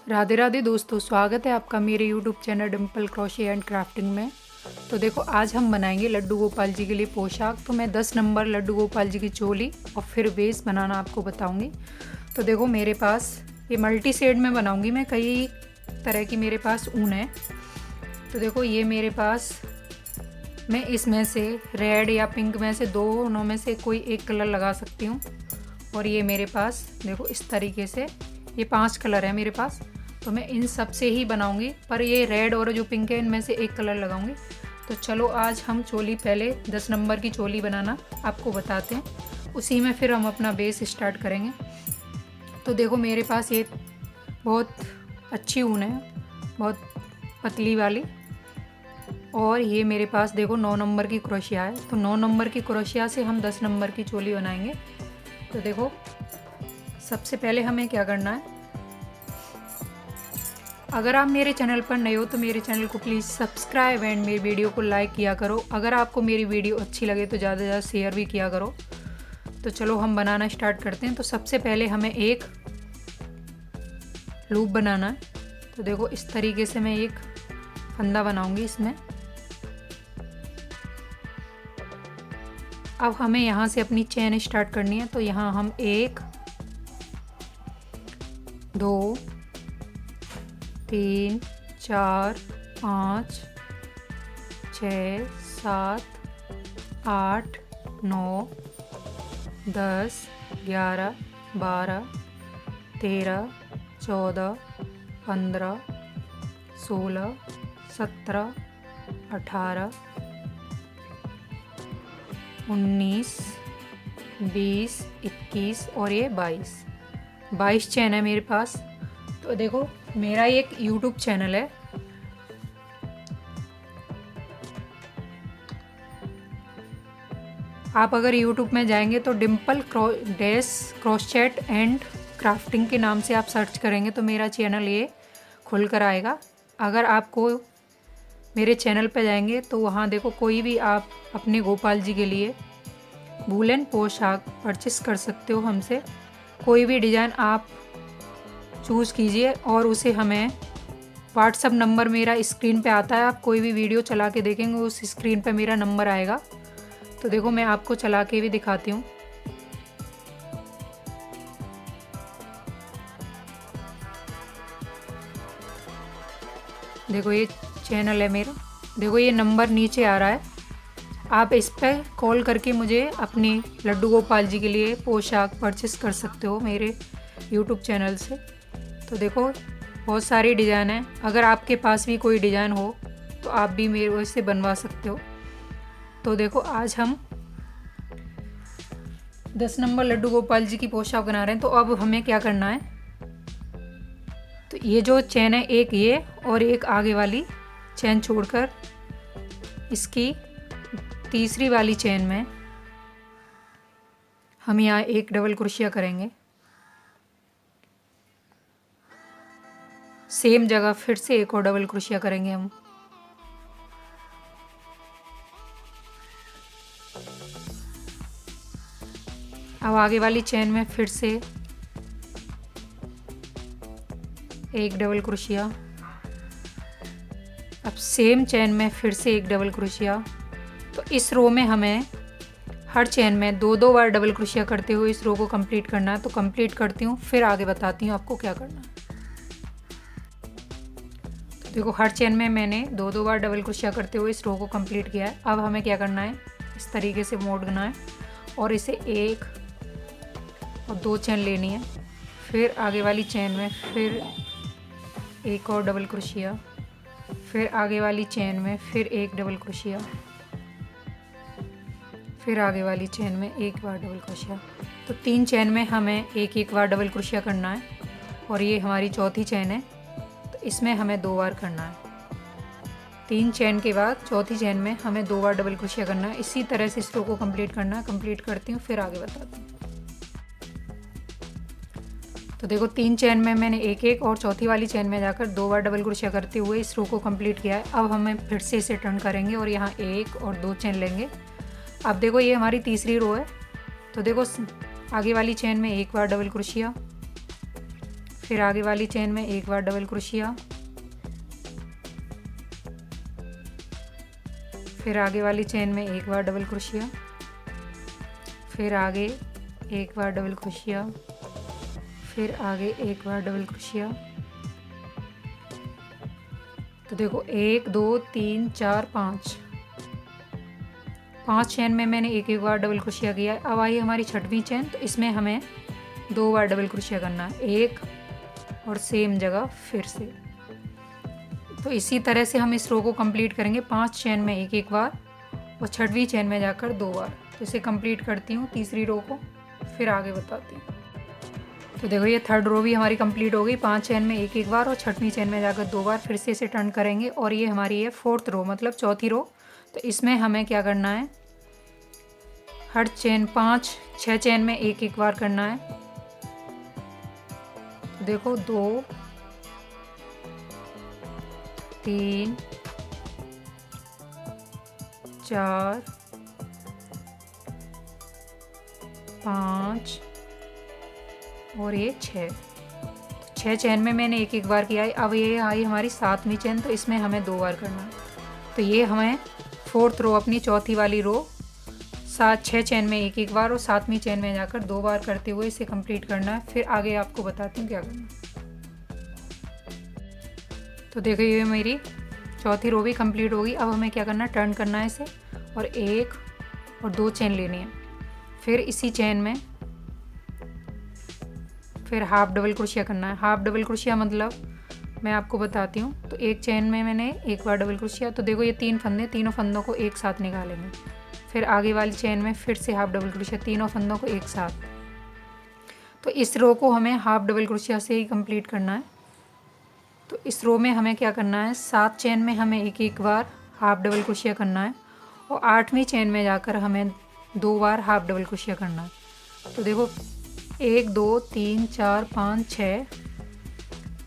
राधे राधे दोस्तों, स्वागत है आपका मेरे YouTube channel Dimple crochet and crafting में। तो देखो, आज हम बनाएंगे लड्डू गोपाल जी के लिए पोशाक। तो मैं 10 नंबर लड्डू गोपाल जी की चोली और फिर बेस बनाना आपको बताऊंगी। तो देखो, मेरे पास ये मल्टी शेड में बनाऊंगी मैं, कई तरह की मेरे पास ऊन है। तो देखो, ये मेरे पास मैं इसमें से रेड या पिंक में से दोनों में से कोई एक कलर लगा सकती हूँ। और ये मेरे पास देखो इस तरीके से ये 5 कलर है मेरे पास। तो मैं इन सब से ही बनाऊंगी, पर ये रेड और जो पिंक है इनमें से एक कलर लगाऊंगी। तो चलो आज हम चोली, पहले 10 नंबर की चोली बनाना आपको बताते हैं, उसी में फिर हम अपना बेस स्टार्ट करेंगे। तो देखो, मेरे पास ये बहुत अच्छी ऊन है, बहुत पतली वाली। और ये मेरे पास देखो 9 नंबर की क्रोशिया है। तो 9 नंबर की क्रोशिया से हम 10 नंबर की चोली बनाएंगे। तो देखो, सबसे पहले हमें क्या करना है, अगर आप मेरे चैनल पर नए हो तो मेरे चैनल को प्लीज़ सब्सक्राइब एंड मेरी वीडियो को लाइक किया करो। अगर आपको मेरी वीडियो अच्छी लगे तो ज़्यादा से ज़्यादा शेयर भी किया करो। तो चलो हम बनाना स्टार्ट करते हैं। तो सबसे पहले हमें एक लूप बनाना है। तो देखो, इस तरीके से मैं एक फंदा बनाऊंगी इसमें। अब हमें यहाँ से अपनी चेन स्टार्ट करनी है। तो यहाँ हम 1 2 3 4 5 6 7 8 9 10 11 12 13 14 15 16 17 18 19 20 21 और ये 22 चैन है मेरे पास। तो देखो, मेरा एक यूट्यूब चैनल है, आप अगर यूट्यूब में जाएंगे तो डिम्पल क्रोशेट एंड क्राफ्टिंग के नाम से आप सर्च करेंगे तो मेरा चैनल ये खुल कर आएगा। अगर आपको मेरे चैनल पे जाएंगे तो वहाँ देखो, कोई भी आप अपने गोपाल जी के लिए वूलन पोशाक परचेस कर सकते हो हमसे। कोई भी डिज़ाइन आप चूज़ कीजिए और उसे हमें व्हाट्सअप नंबर मेरा स्क्रीन पे आता है। आप कोई भी वीडियो चला के देखेंगे उस स्क्रीन पे मेरा नंबर आएगा। तो देखो, मैं आपको चला के भी दिखाती हूँ। देखो, ये चैनल है मेरा। देखो, ये नंबर नीचे आ रहा है, आप इस पर कॉल करके मुझे अपनी लड्डू गोपाल जी के लिए पोशाक परचेस कर सकते हो मेरे यूट्यूब चैनल से। तो देखो, बहुत सारी डिज़ाइन है, अगर आपके पास भी कोई डिज़ाइन हो तो आप भी मेरे से बनवा सकते हो। तो देखो, आज हम 10 नंबर लड्डू गोपाल जी की पोशाक बना रहे हैं। तो अब हमें क्या करना है, तो ये जो चैन है, एक ये और एक आगे वाली चैन छोड़कर इसकी तीसरी वाली चैन में हम यहाँ एक डबल क्रोशिया करेंगे। सेम जगह फिर से एक और डबल क्रोशिया करेंगे हम। अब आगे वाली चैन में फिर से एक डबल क्रोशिया। अब सेम चैन में फिर से एक डबल क्रोशिया। तो इस रो में हमें हर चैन में 2-2 बार डबल क्रोशिया करते हुए इस रो को कंप्लीट करना है। तो कंप्लीट करती हूँ, फिर आगे बताती हूँ आपको क्या करना है। तो देखो, हर चैन में मैंने 2-2 बार डबल क्रोशिया करते हुए इस रो को कंप्लीट किया है। अब हमें क्या करना है, इस तरीके से मोड़ना है और इसे 1 और 2 चैन लेनी है। फिर आगे वाली चैन में फिर एक और डबल क्रोशिया, फिर आगे वाली चैन में फिर एक डबल क्रोशिया, फिर आगे वाली चैन में एक बार डबल क्रोशिया। तो 3 चैन में हमें एक बार डबल क्रोशिया करना है। और ये हमारी चौथी चैन है, तो इसमें हमें 2 बार करना है। 3 चैन के बाद चौथी चैन में हमें 2 बार डबल क्रोशिया करना है। इसी तरह से इस रो को कंप्लीट करना है। कंप्लीट करती हूँ, फिर आगे बताती हूँ। तो देखो, 3 चैन में मैंने एक और चौथी वाली चैन में जाकर 2 बार डबल क्रोशिया करते हुए इस रो को कंप्लीट किया है। अब हमें फिर से इसे टर्न करेंगे और यहाँ 1 और 2 चैन लेंगे। अब देखो, ये हमारी तीसरी रो है। तो देखो, आगे वाली चेन में एक बार डबल क्रोशिया, फिर आगे वाली चेन में एक बार डबल क्रोशिया, फिर आगे वाली चेन में एक बार डबल क्रोशिया, फिर आगे एक बार डबल क्रोशिया, फिर आगे एक बार डबल क्रोशिया। तो देखो 1 2 3 4 5 चेन में मैंने एक एक बार डबल क्रोशिया किया है। अब आई हमारी छठवीं चेन, तो इसमें हमें 2 बार डबल क्रोशिया करना है, एक और सेम जगह फिर से। तो इसी तरह से हम इस रो को कंप्लीट करेंगे 5 चेन में एक एक बार और छठवीं चेन में जाकर 2 बार। तो इसे कंप्लीट करती हूँ तीसरी रो को, फिर आगे बताती हूँ। तो देखो ये थर्ड रो भी हमारी कंप्लीट हो गई, 5 चेन में एक एक बार और छठवीं चेन में जाकर 2 बार। फिर से इसे टर्न करेंगे और ये हमारी है फोर्थ रो, मतलब चौथी रो। तो इसमें हमें क्या करना है, हर चेन 6 चेन में एक एक बार करना है। तो देखो 2 3 4 5 और ये 6 चेन में मैंने एक एक बार किया है। अब ये आई हमारी 7वीं चेन, तो इसमें हमें 2 बार करना है। तो ये हमें फोर्थ रो, अपनी चौथी वाली रो 6 चेन में एक एक बार और 7वीं चेन में जाकर 2 बार करते हुए इसे कंप्लीट करना है। फिर आगे आपको बताती हूँ क्या करना है। तो देखो ये मेरी चौथी रो भी कंप्लीट होगी। अब हमें क्या करना है, टर्न करना है इसे और 1 और 2 चेन लेनी है। फिर इसी चेन में फिर हाफ डबल क्रोशिया करना है। हाफ डबल क्रोशिया मतलब मैं आपको बताती हूँ। तो एक चेन में मैंने एक बार डबल क्रोशिया, तो देखो ये 3 फंदे, तीनों फंदों को एक साथ निकालेंगे। फिर आगे वाली चेन में फिर से हाफ डबल क्रोशिया, तीनों फंदों को एक साथ। तो इस रो को हमें हाफ डबल क्रोशिया से ही कंप्लीट करना है। तो इस रो में हमें क्या करना है, 7 चेन में हमें एक एक बार हाफ डबल क्रोशिया करना है और 8वीं चेन में जाकर हमें 2 बार हाफ डबल क्रोशिया करना है। तो देखो 1 2 3 4 5 6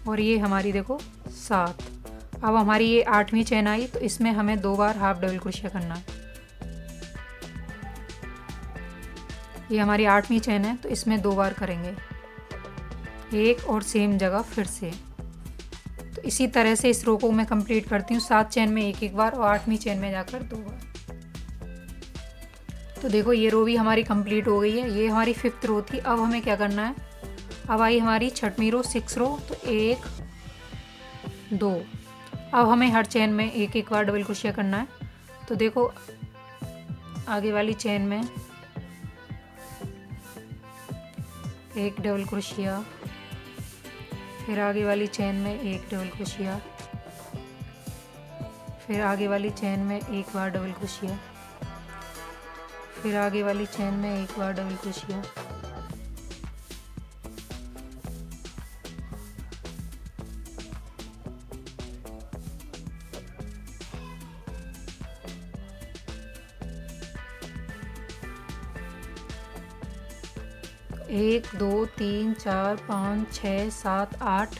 और ये हमारी देखो 7। अब हमारी ये 8वीं चेन आई, तो इसमें हमें 2 बार हाफ डबल क्रोशिया करना है। ये हमारी 8वीं चेन है, तो इसमें 2 बार करेंगे, एक और सेम जगह फिर से। तो इसी तरह से इस रो को मैं कंप्लीट करती हूँ 7 चेन में एक एक बार और 8वीं चेन में जाकर 2 बार। तो देखो ये रो भी हमारी कंप्लीट हो गई है। ये हमारी 5th रो थी। अब हमें क्या करना है, अब आई हमारी 6वीं रो 6 रो। तो 1 2, अब हमें हर चेन में एक एक बार डबल क्रोशिया करना है। तो देखो आगे वाली चेन में एक डबल क्रोशिया, फिर आगे वाली चेन में एक डबल क्रोशिया, फिर आगे वाली चेन में एक बार डबल क्रोशिया, फिर आगे वाली चेन में एक बार डबल क्रोशिया, एक 2 3 4 5 6 7 8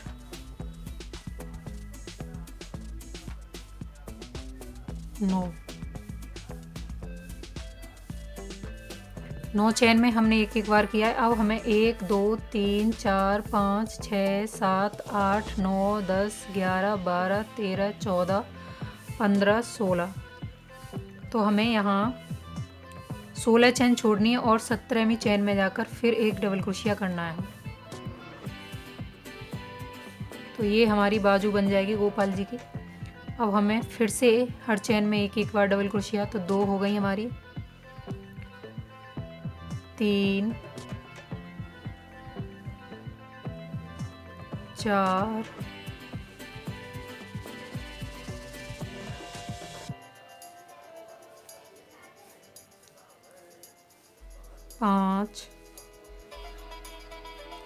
9 चेन में हमने एक एक बार किया है। अब हमें 1 2 3 4 5 6 7 8 9 10 11 12 13 14 15 16। तो हमें यहाँ 16 चेन छोड़नी है और 17वीं चेन में जाकर फिर एक डबल क्रोशिया करना है। तो ये हमारी बाजू बन जाएगी गोपाल जी की। अब हमें फिर से हर चेन में एक एक बार डबल क्रोशिया, तो 2 हो गई हमारी, 3 4 5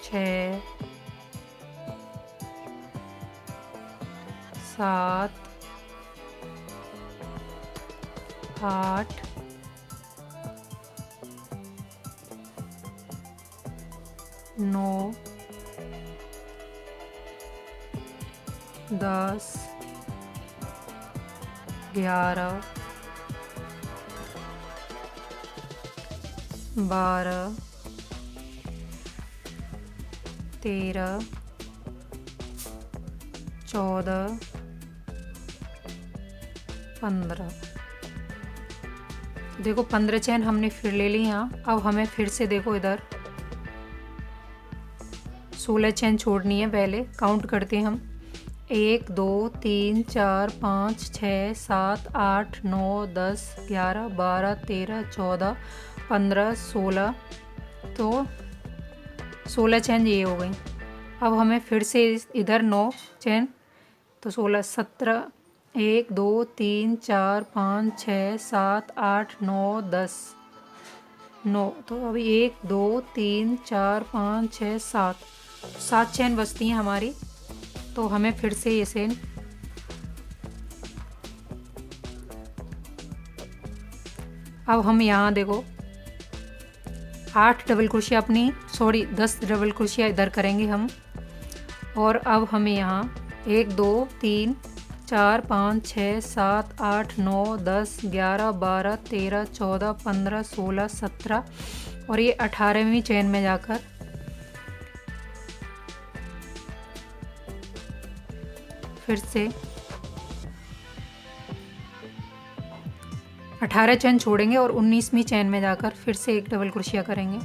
6 7 8 9 10 11 12 13 14, 15। देखो 15 चैन हमने फिर ले ली यहाँ। अब हमें फिर से देखो इधर 16 चैन छोड़नी है। पहले काउंट करते हैं हम। 1 2 3 4 5 6 7 8 9 10 11 12 13 14 15 16। तो 16 चैन ये हो गई। अब हमें फिर से इधर 9 चैन, तो 16 17 1 2 3 4 5 6 7 8 9 10 9। तो अभी 1 2 3 4 5 6 7 चैन बचती हैं हमारी। तो हमें फिर से ये चैन अब हम यहाँ देखो 8 डबल क्रोशिया 10 डबल क्रोशिया इधर करेंगे हम। और अब हमें यहाँ 1 2 3 4 5 6 7 8 9 10 11 12 13 14 15 16 17 और ये 18वीं चैन में जाकर फिर से 18 चैन छोड़ेंगे और 19वीं चैन में जाकर फिर से एक डबल क्रोशिया करेंगे।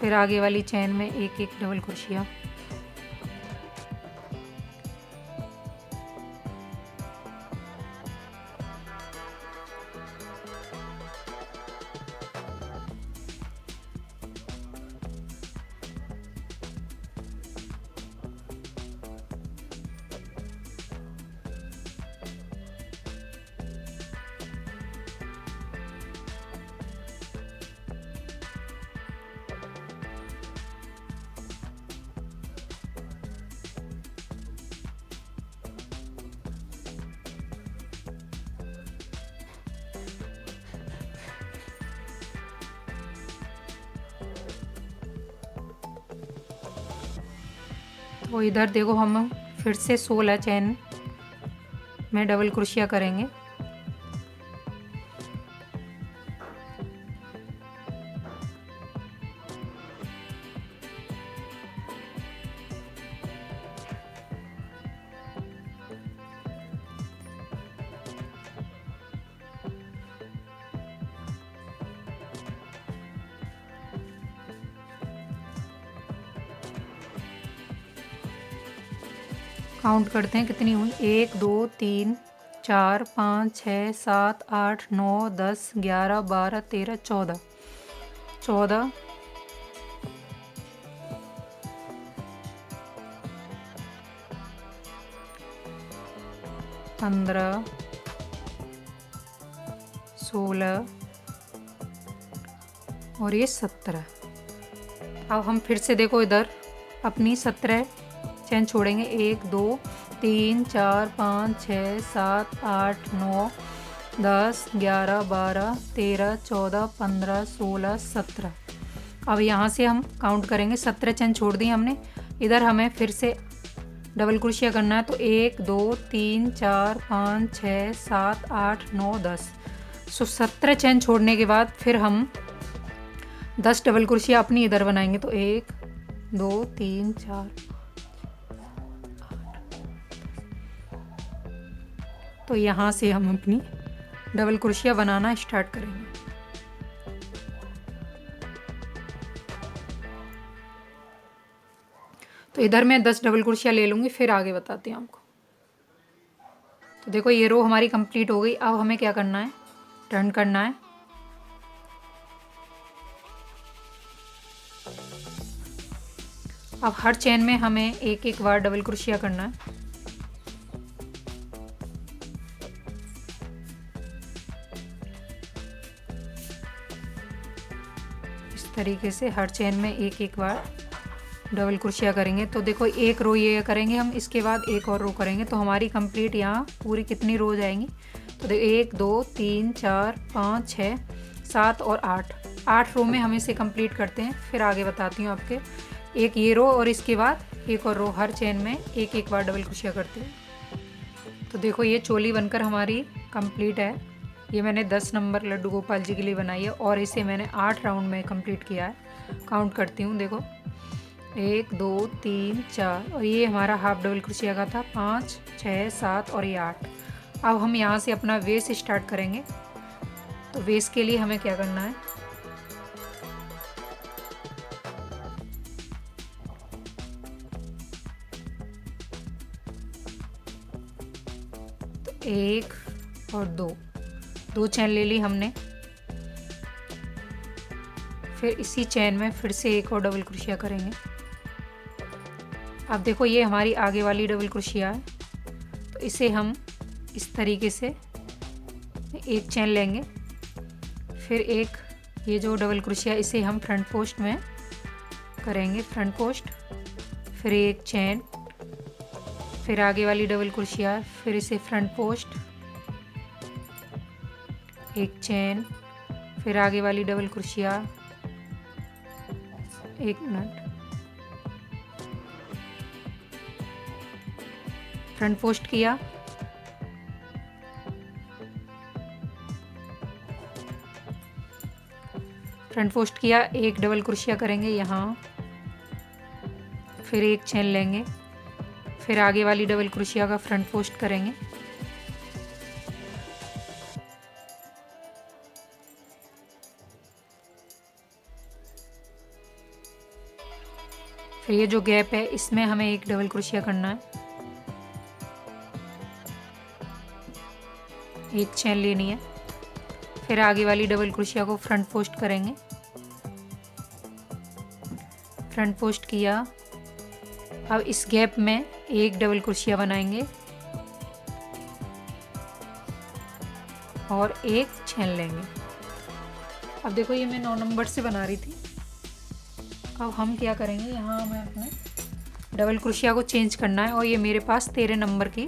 फिर आगे वाली चैन में एक एक डबल क्रोशिया। तो इधर देखो हम फिर से 16 चैन में डबल क्रोशिया करेंगे। काउंट करते हैं कितनी हुई। 1 2 3 4 5 6 7 8 9 10 11 12 13 14 14 15 16 और ये 17। अब हम फिर से देखो इधर अपनी 17 चैन छोड़ेंगे। 1 2 3 4 5 6 7 8 9 10 11 12 13 14 15 16 17। अब यहाँ से हम काउंट करेंगे। 17 चैन छोड़ दी हमने। इधर हमें फिर से डबल क्रोशिया करना है। तो 1 2 3 4 5 6 7 8 9 10। 17 चैन छोड़ने के बाद फिर हम 10 डबल क्रोशिया अपनी इधर बनाएंगे। तो 1 2 3 4। तो यहाँ से हम अपनी डबल क्रोशिया बनाना स्टार्ट करेंगे। तो इधर मैं 10 डबल क्रोशिया ले लूँगी, फिर आगे बताती हूँ आपको। तो देखो ये रो हमारी कंप्लीट हो गई। अब हमें क्या करना है, टर्न करना है। अब हर चेन में हमें एक एक बार डबल क्रोशिया करना है। इस तरीके से हर चेन में एक एक बार डबल क्रोशिया करेंगे। तो देखो एक रो ये करेंगे हम, इसके बाद एक और रो करेंगे, तो हमारी कंप्लीट यहाँ पूरी कितनी रो जाएंगी। तो देखो 1 2 3 4 5 6 7 और 8 रो में हम इसे कंप्लीट करते हैं। फिर आगे बताती हूँ आपके। एक ये रो और इसके बाद एक और रो, हर चेन में एक एक बार डबल क्रोशिया करते हैं। तो देखो ये चोली बनकर हमारी कंप्लीट है। ये मैंने 10 नंबर लड्डू गोपाल जी के लिए बनाई है और इसे मैंने 8 राउंड में कंप्लीट किया है। काउंट करती हूँ, देखो 1 2 3 4 और ये हमारा हाफ डबल क्रोशिया का था 5 6 7 और ये 8। अब हम यहाँ से अपना वेस स्टार्ट करेंगे। तो वेस के लिए हमें क्या करना है, तो 1 और 2 चैन ले ली हमने। फिर इसी चैन में फिर से एक और डबल क्रोशिया करेंगे। अब देखो ये हमारी आगे वाली डबल क्रोशिया है, तो इसे हम इस तरीके से एक चैन लेंगे। फिर एक ये जो डबल क्रोशिया इसे हम फ्रंट पोस्ट में करेंगे, फ्रंट पोस्ट, फिर एक चैन, फिर आगे वाली डबल क्रोशिया, फिर इसे फ्रंट पोस्ट, एक चैन, फिर आगे वाली डबल क्रोशिया, एक मिनट, फ्रंट पोस्ट किया, फ्रंट पोस्ट किया, एक डबल क्रोशिया करेंगे यहाँ, फिर एक चैन लेंगे, फिर आगे वाली डबल क्रोशिया का फ्रंट पोस्ट करेंगे, फिर ये जो गैप है इसमें हमें एक डबल क्रोशिया करना है, एक चैन लेनी है, फिर आगे वाली डबल क्रोशिया को फ्रंट पोस्ट करेंगे, फ्रंट पोस्ट किया। अब इस गैप में एक डबल क्रोशिया बनाएंगे और एक चैन लेंगे। अब देखो ये मैं 9 नंबर से बना रही थी। अब हम क्या करेंगे, यहाँ हमें अपने डबल क्रोशिया को चेंज करना है और ये मेरे पास 13 नंबर की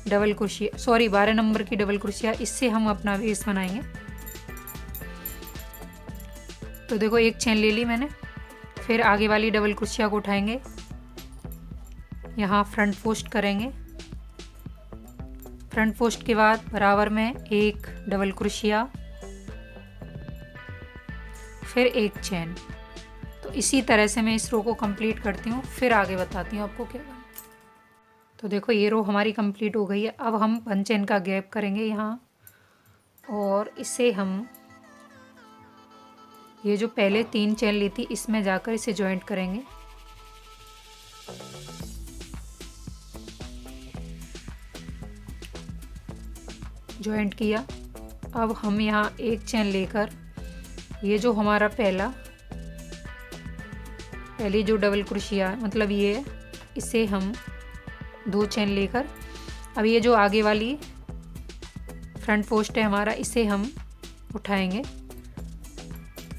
डबल क्रोशिया, सॉरी 12 नंबर की डबल क्रोशिया, इससे हम अपना वेस बनाएंगे। तो देखो एक चैन ले ली मैंने, फिर आगे वाली डबल क्रोशिया को उठाएंगे, यहाँ फ्रंट पोस्ट करेंगे, फ्रंट पोस्ट के बाद बराबर में एक डबल क्रोशिया, फिर एक चैन। तो इसी तरह से मैं इस रो को कंप्लीट करती हूँ, फिर आगे बताती हूँ आपको क्या करना। तो देखो ये रो हमारी कंप्लीट हो गई है। अब हम 1 चैन का गैप करेंगे यहाँ और इसे हम ये जो पहले 3 चैन ली थी इसमें जाकर इसे जॉइंट करेंगे। जॉइंट किया। अब हम यहाँ एक चैन लेकर ये जो हमारा पहली जो डबल क्रोशिया मतलब ये, इसे हम 2 चैन लेकर अब ये जो आगे वाली फ्रंट पोस्ट है हमारा, इसे हम उठाएंगे,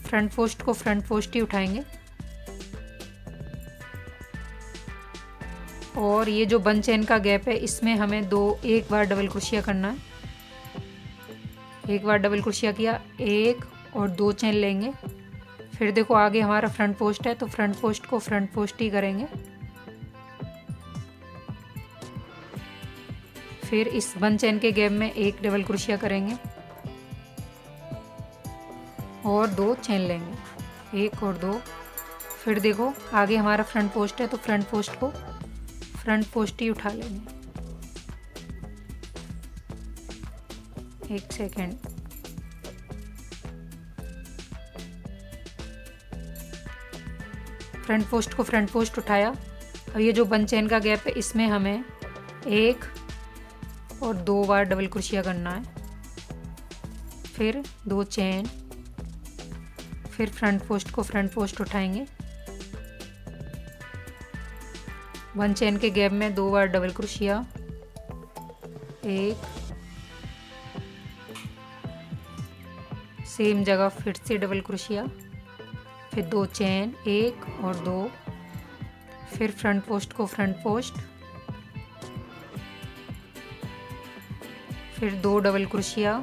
फ्रंट पोस्ट को फ्रंट पोस्ट ही उठाएंगे और ये जो 1 चैन का गैप है इसमें हमें एक बार डबल क्रोशिया करना है। एक बार डबल क्रोशिया किया, एक और 2 चैन लेंगे। फिर देखो आगे हमारा फ्रंट पोस्ट है, तो फ्रंट पोस्ट को फ्रंट पोस्ट ही करेंगे। फिर इस 1 चैन के गैप में एक डबल क्रोशिया करेंगे और 2 चैन लेंगे, एक और 2। फिर देखो आगे हमारा फ्रंट पोस्ट है, तो फ्रंट पोस्ट को फ्रंट पोस्ट ही उठा लेंगे। एक सेकेंड, फ्रंट पोस्ट को फ्रंट पोस्ट उठाया। अब ये जो 1 चैन का गैप है इसमें हमें एक और 2 बार डबल क्रोशिया करना है, फिर 2 चैन, फिर फ्रंट पोस्ट को फ्रंट पोस्ट उठाएंगे, 1 चैन के गैप में 2 बार डबल क्रोशिया, एक, सेम जगह फिर से डबल क्रोशिया, फिर 2 चैन, एक और 2, फिर फ्रंट पोस्ट को फ्रंट पोस्ट, फिर 2 डबल क्रोशिया,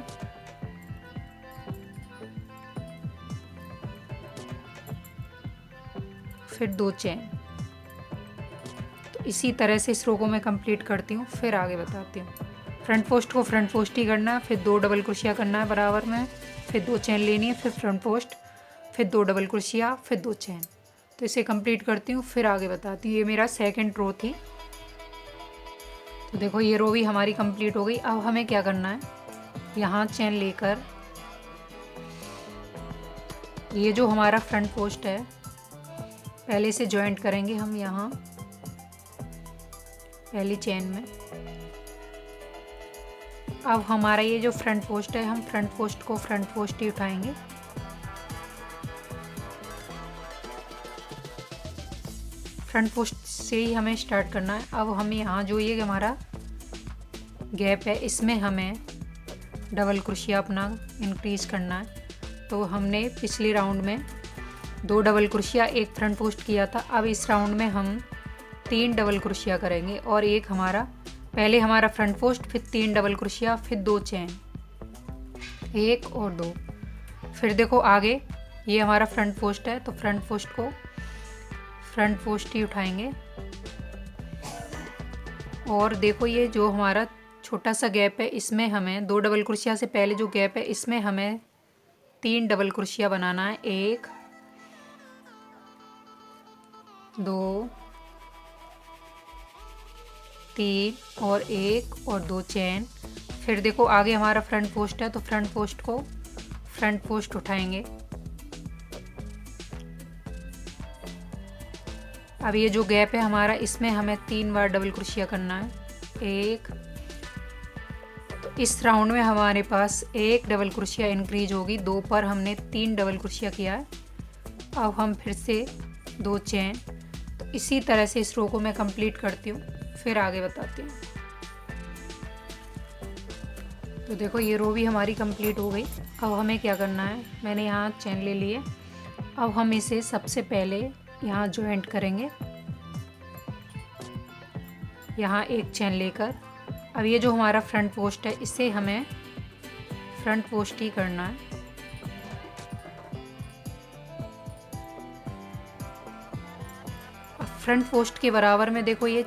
फिर 2 चैन। तो इसी तरह से इस रो को मैं कंप्लीट करती हूँ, फिर आगे बताती हूँ। फ्रंट पोस्ट को फ्रंट पोस्ट ही करना है, फिर 2 डबल क्रोशिया करना है बराबर में, फिर 2 चेन लेनी है, फिर फ्रंट पोस्ट, फिर 2 डबल क्रोशिया, फिर 2 चेन। तो इसे कंप्लीट करती हूँ, फिर आगे बताती हूँ। ये मेरा सेकंड रो थी। तो देखो ये रो भी हमारी कंप्लीट हो गई। अब हमें क्या करना है, यहाँ चेन लेकर ये जो हमारा फ्रंट पोस्ट है पहले से जॉइंट करेंगे हम यहाँ पहली चेन में। अब हमारा ये जो फ्रंट पोस्ट है, हम फ्रंट पोस्ट को फ्रंट पोस्ट ही उठाएंगे। फ्रंट पोस्ट से ही हमें स्टार्ट करना है। अब हमें यहाँ जो ये हमारा गैप है इसमें हमें डबल क्रोशिया अपना इंक्रीज करना है। तो हमने पिछले राउंड में 2 डबल क्रोशिया एक फ्रंट पोस्ट किया था। अब इस राउंड में हम 3 डबल क्रोशिया करेंगे और एक हमारा पहले हमारा फ्रंट पोस्ट, फिर 3 डबल क्रोशिया, फिर 2 चेन, 1 और 2। फिर देखो आगे ये हमारा फ्रंट पोस्ट है, तो फ्रंट पोस्ट को फ्रंट पोस्ट ही उठाएंगे। और देखो ये जो हमारा छोटा सा गैप है इसमें हमें 2 डबल क्रोशिया से पहले जो गैप है इसमें हमें 3 डबल क्रोशिया बनाना है। 1 2 3 और 1 और 2 चेन। फिर देखो आगे हमारा फ्रंट पोस्ट है, तो फ्रंट पोस्ट को फ्रंट पोस्ट उठाएंगे। अब ये जो गैप है हमारा इसमें हमें 3 बार डबल क्रोशिया करना है। 1, तो इस राउंड में हमारे पास 1 डबल क्रोशिया इंक्रीज होगी। 2 पर हमने 3 डबल क्रोशिया किया है। अब हम फिर से 2 चेन। तो इसी तरह से इस रो को मैं कंप्लीट करती हूँ, फिर आगे बताती हूँ। तो देखो ये रो भी हमारी कंप्लीट हो गई। अब हमें क्या करना है, मैंने यहाँ चेन ले लिए। अब हम इसे सबसे पहले यहाँ जॉइंट करेंगे, यहाँ एक चेन लेकर। अब ये जो हमारा फ्रंट पोस्ट है इसे हमें फ्रंट पोस्ट ही करना है। अब फ्रंट पोस्ट के बराबर में देखो ये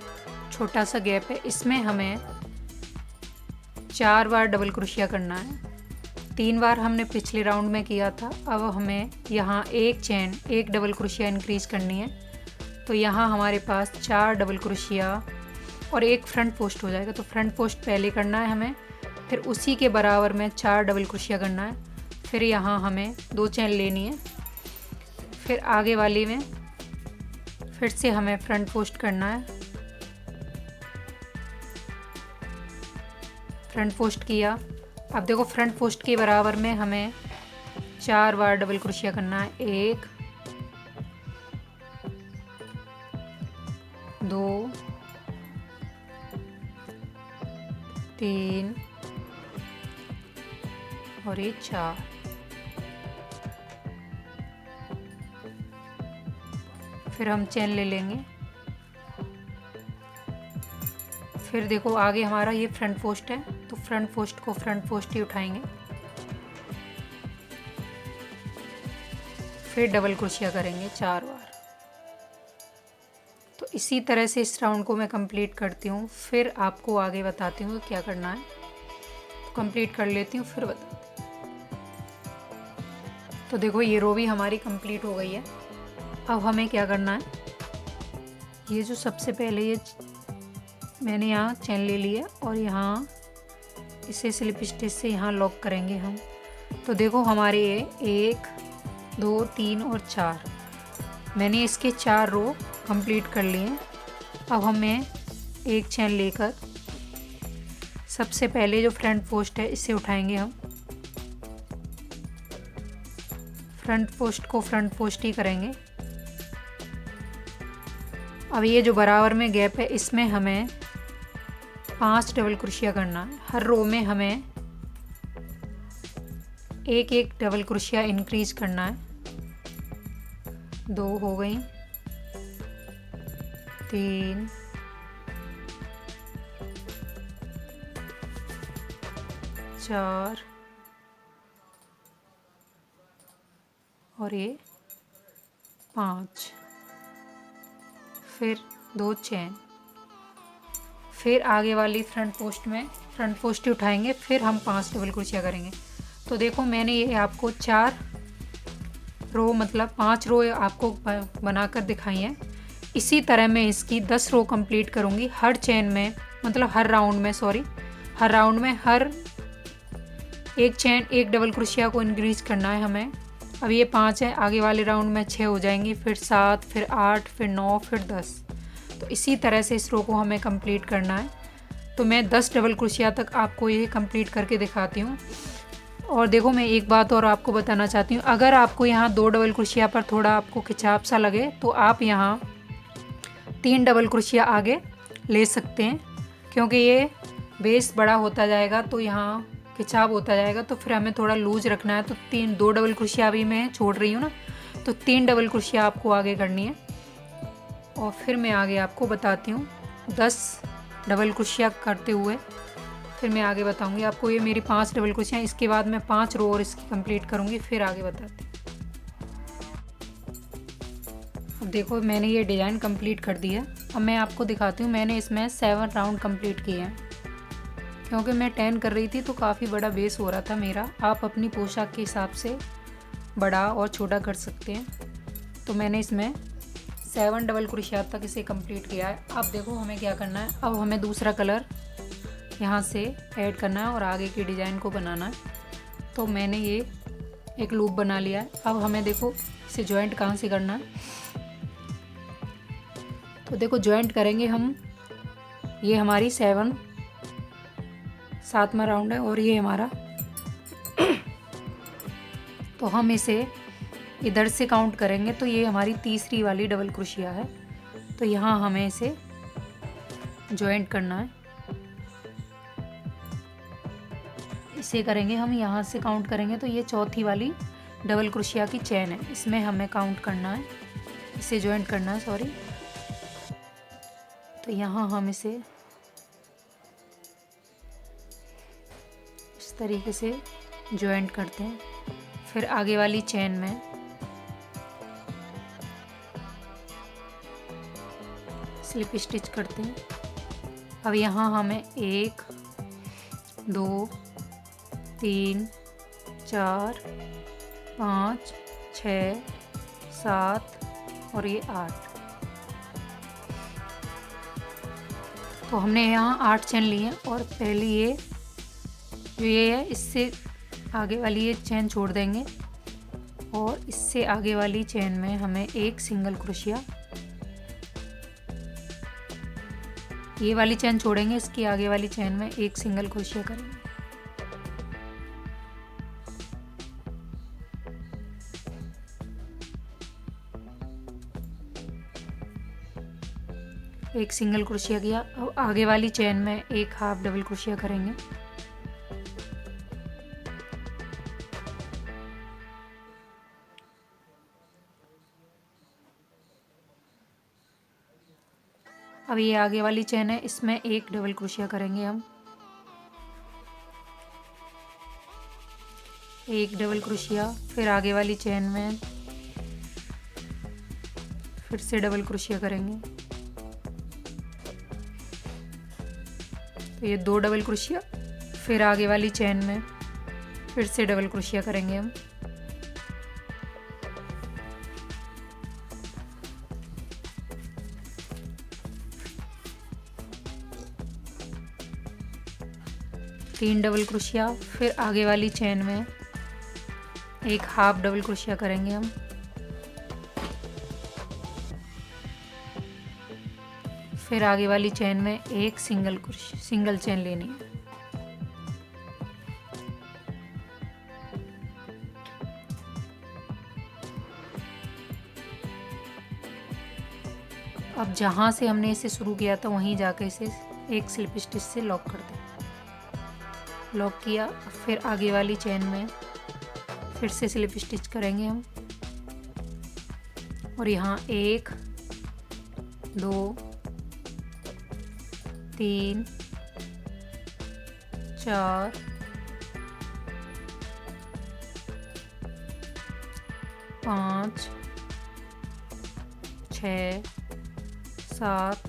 छोटा सा गैप है, इसमें हमें 4 बार डबल क्रोशिया करना है। 3 बार हमने पिछले राउंड में किया था। अब हमें यहाँ एक चेन, एक डबल क्रोशिया इंक्रीज करनी है। तो यहाँ हमारे पास 4 डबल क्रोशिया और एक फ्रंट पोस्ट हो जाएगा। तो फ्रंट पोस्ट पहले करना है हमें, फिर उसी के बराबर में 4 डबल क्रोशिया करना है। फिर यहाँ हमें 2 चेन लेनी है। फिर आगे वाली में फिर से हमें फ्रंट पोस्ट करना है। फ्रंट पोस्ट किया। अब देखो फ्रंट पोस्ट के बराबर में हमें 4 बार डबल क्रोशिया करना है। 1 2 3 और ये 4। फिर हम चेन ले लेंगे। फिर देखो आगे हमारा ये फ्रंट पोस्ट है, तो फ्रंट पोस्ट को फ्रंट पोस्ट ही उठाएंगे। फिर डबल क्रोशिया करेंगे 4 बार। तो इसी तरह से इस राउंड को मैं कंप्लीट करती हूँ, फिर आपको आगे बताती हूँ क्या करना है। तो कंप्लीट कर लेती हूँ, फिर बताती हूँ। तो देखो ये रो भी हमारी कंप्लीट हो गई है। अब हमें क्या करना है, ये जो सबसे पहले ये मैंने यहाँ चेन ले ली है और यहाँ इसे स्लिप स्टिच से यहाँ लॉक करेंगे हम। तो देखो हमारे ये 1 2 3 और 4, मैंने इसके 4 रो कंप्लीट कर लिए। अब हमें एक चेन लेकर सबसे पहले जो फ्रंट पोस्ट है इसे उठाएंगे हम। फ्रंट पोस्ट को फ्रंट पोस्ट ही करेंगे। अब ये जो बराबर में गैप है इसमें हमें 5 डबल क्रोशिया करना है। हर रो में हमें एक एक डबल क्रोशिया इंक्रीज करना है। 2 हो गई, 3 4 और ये 5। फिर 2 चेन। फिर आगे वाली फ्रंट पोस्ट ही उठाएंगे, फिर हम 5 डबल क्रोशिया करेंगे। तो देखो मैंने ये आपको 4 रो मतलब 5 रो आपको बनाकर दिखाई है। इसी तरह मैं इसकी 10 रो कंप्लीट करूँगी हर चेन में, मतलब हर राउंड में हर एक चेन एक डबल क्रोशिया को इंक्रीज करना है हमें। अब ये 5 है, आगे वाले राउंड में 6 हो जाएंगी, फिर 7, फिर 8, फिर 9, फिर 10। तो इसी तरह से इस रो को हमें कंप्लीट करना है। तो मैं 10 डबल क्रोशिया तक आपको ये कंप्लीट करके दिखाती हूँ। और देखो मैं एक बात और आपको बताना चाहती हूँ, अगर आपको यहाँ 2 डबल क्रोशिया पर थोड़ा आपको खिंचाव सा लगे तो आप यहाँ 3 डबल क्रोशिया आगे ले सकते हैं, क्योंकि ये बेस बड़ा होता जाएगा तो यहाँ खिंचाव होता जाएगा, तो फिर हमें थोड़ा लूज रखना है। तो 2 डबल क्रोशिया अभी मैं छोड़ रही हूँ ना, तो 3 डबल क्रोशिया आपको आगे करनी है। और फिर मैं आगे आपको बताती हूँ 10 डबल क्रोशिया करते हुए, फिर मैं आगे बताऊँगी आपको। ये मेरी 5 डबल क्रोशिया, इसके बाद मैं 5 रो और इसकी कंप्लीट करूँगी, फिर आगे बताती हूँ। अब देखो मैंने ये डिज़ाइन कंप्लीट कर दिया। अब मैं आपको दिखाती हूँ, मैंने इसमें 7 राउंड कंप्लीट किए हैं, क्योंकि मैं 10 कर रही थी तो काफ़ी बड़ा बेस हो रहा था मेरा। आप अपनी पोशाक के हिसाब से बड़ा और छोटा कर सकते हैं। तो मैंने इसमें 7 डबल क्रोशिया तक इसे कंप्लीट किया है। अब देखो हमें क्या करना है, अब हमें दूसरा कलर यहाँ से ऐड करना है और आगे की डिज़ाइन को बनाना है। तो मैंने ये एक लूप बना लिया है। अब हमें देखो इसे जॉइंट कहाँ से करना है। तो देखो जॉइंट करेंगे हम, ये हमारी 7वां राउंड है और ये हमारा तो हम इसे इधर से काउंट करेंगे, तो ये हमारी तीसरी वाली डबल क्रोशिया है। तो यहाँ हमें इसे जॉइंट करना है। इसे करेंगे हम, यहाँ से काउंट करेंगे तो ये चौथी वाली डबल क्रोशिया की चेन है, इसमें हमें काउंट करना है, इसे जॉइंट करना है, सॉरी। तो यहाँ हम इसे इस तरीके से जॉइंट करते हैं। फिर आगे वाली चेन में स्लिप स्टिच करते हैं। अब यहाँ हमें 1 2 3 4 5 6 7 और ये 8। तो हमने यहाँ 8 चेन ली हैं और पहली ये जो ये है इससे आगे वाली ये चेन छोड़ देंगे और इससे आगे वाली चेन में हमें एक सिंगल क्रोशिया, ये वाली चेन छोड़ेंगे, इसकी आगे वाली चेन में एक सिंगल क्रोशिया करेंगे। एक सिंगल क्रोशिया किया। अब आगे वाली चेन में एक हाफ डबल क्रोशिया करेंगे। अब ये आगे वाली चेन है, इसमें एक डबल क्रोशिया करेंगे हम, एक डबल क्रोशिया। फिर आगे वाली चेन में फिर से डबल क्रोशिया करेंगे। तो ये 2 डबल क्रोशिया। फिर आगे वाली चेन में फिर से डबल क्रोशिया करेंगे हम। तीन डबल क्रोशिया। फिर आगे वाली चेन में एक हाफ डबल क्रोशिया करेंगे हम। फिर आगे वाली चेन में एक सिंगल चेन लेनी है। अब जहाँ से हमने इसे शुरू किया था वहीं जाके इसे एक स्लिप स्टिच से लॉक कर दें। लॉक किया। फिर आगे वाली चेन में फिर से स्लिप स्टिच करेंगे हम और यहाँ 1 2 3 4 5 6 7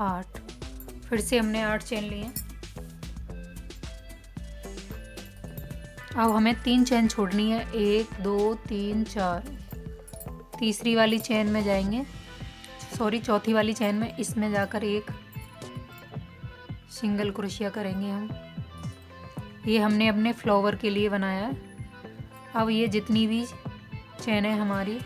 8। फिर से हमने 8 चेन लिए। अब हमें 3 चेन छोड़नी है, 1 2 3 4। तीसरी वाली चेन में जाएंगे, सॉरी चौथी वाली चेन में, इसमें जाकर एक सिंगल क्रोशिया करेंगे हम। ये हमने अपने फ्लावर के लिए बनाया है। अब ये जितनी भी चेन है हमारी,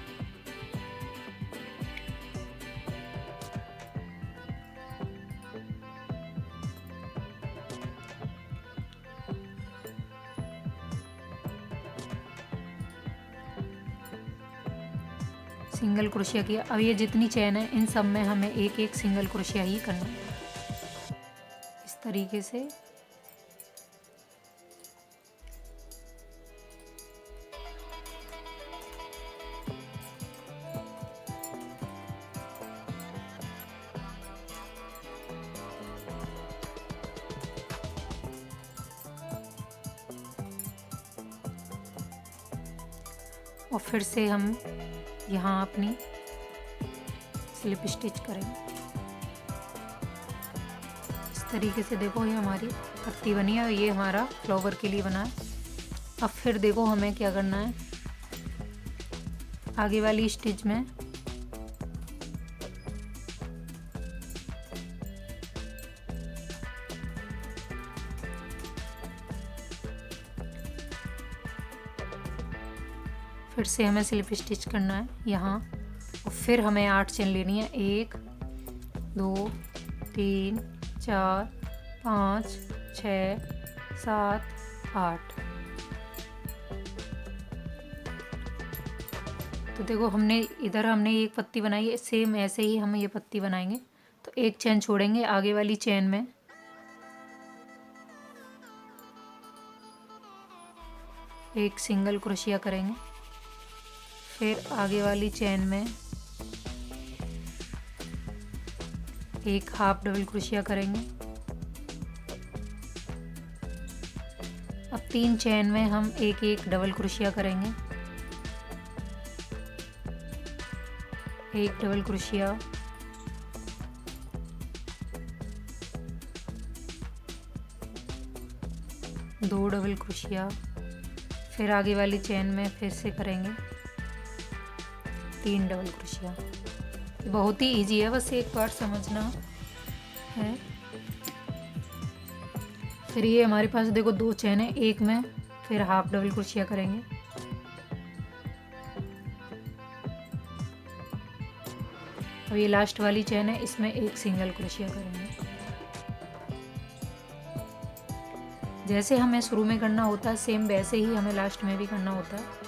सिंगल क्रोशिया किया। अब ये जितनी चेन है इन सब में हमें एक एक सिंगल क्रोशिया ही करना है, इस तरीके से। और फिर से हम यहाँ अपनी स्लिप स्टिच करेंगे इस तरीके से। देखो ये हमारी पत्ती बनी है और ये हमारा फ्लावर के लिए बना है। अब फिर देखो हमें क्या करना है, आगे वाली स्टिच में फिर से हमें स्लिप स्टिच करना है यहाँ। और फिर हमें 8 चेन लेनी है, 1 2 3 4 5 6 7 8। तो देखो हमने इधर हमने एक पत्ती बनाई है, सेम ऐसे ही हम ये पत्ती बनाएंगे। तो एक चेन छोड़ेंगे, आगे वाली चेन में एक सिंगल क्रोशिया करेंगे। फिर आगे वाली चेन में एक हाफ डबल क्रोशिया करेंगे। अब 3 चेन में हम एक एक डबल क्रोशिया करेंगे, एक डबल क्रोशिया, दो डबल क्रोशिया। फिर आगे वाली चेन में फिर से करेंगे 3 डबल क्रोशिया। बहुत ही इजी है, बस एक बार समझना है। फिर ये हमारे पास देखो 2 चेन है, एक में फिर हाफ डबल क्रोशिया करेंगे। अब ये लास्ट वाली चेन है, इसमें एक सिंगल क्रोशिया करेंगे। जैसे हमें शुरू में करना होता है सेम वैसे ही हमें लास्ट में भी करना होता है।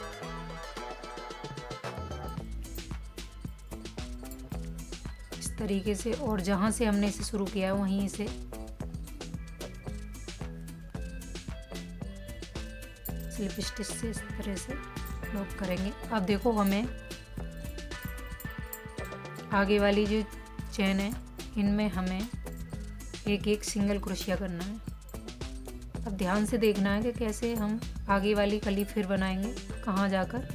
इस तरीके से, और जहाँ से हमने इसे शुरू किया है वहीं से स्लिप स्टिच से इस तरह से लॉक करेंगे। अब देखो हमें आगे वाली जो चेन है इनमें हमें एक एक सिंगल क्रोशिया करना है। अब ध्यान से देखना है कि कैसे हम आगे वाली कली फिर बनाएंगे, कहाँ जाकर।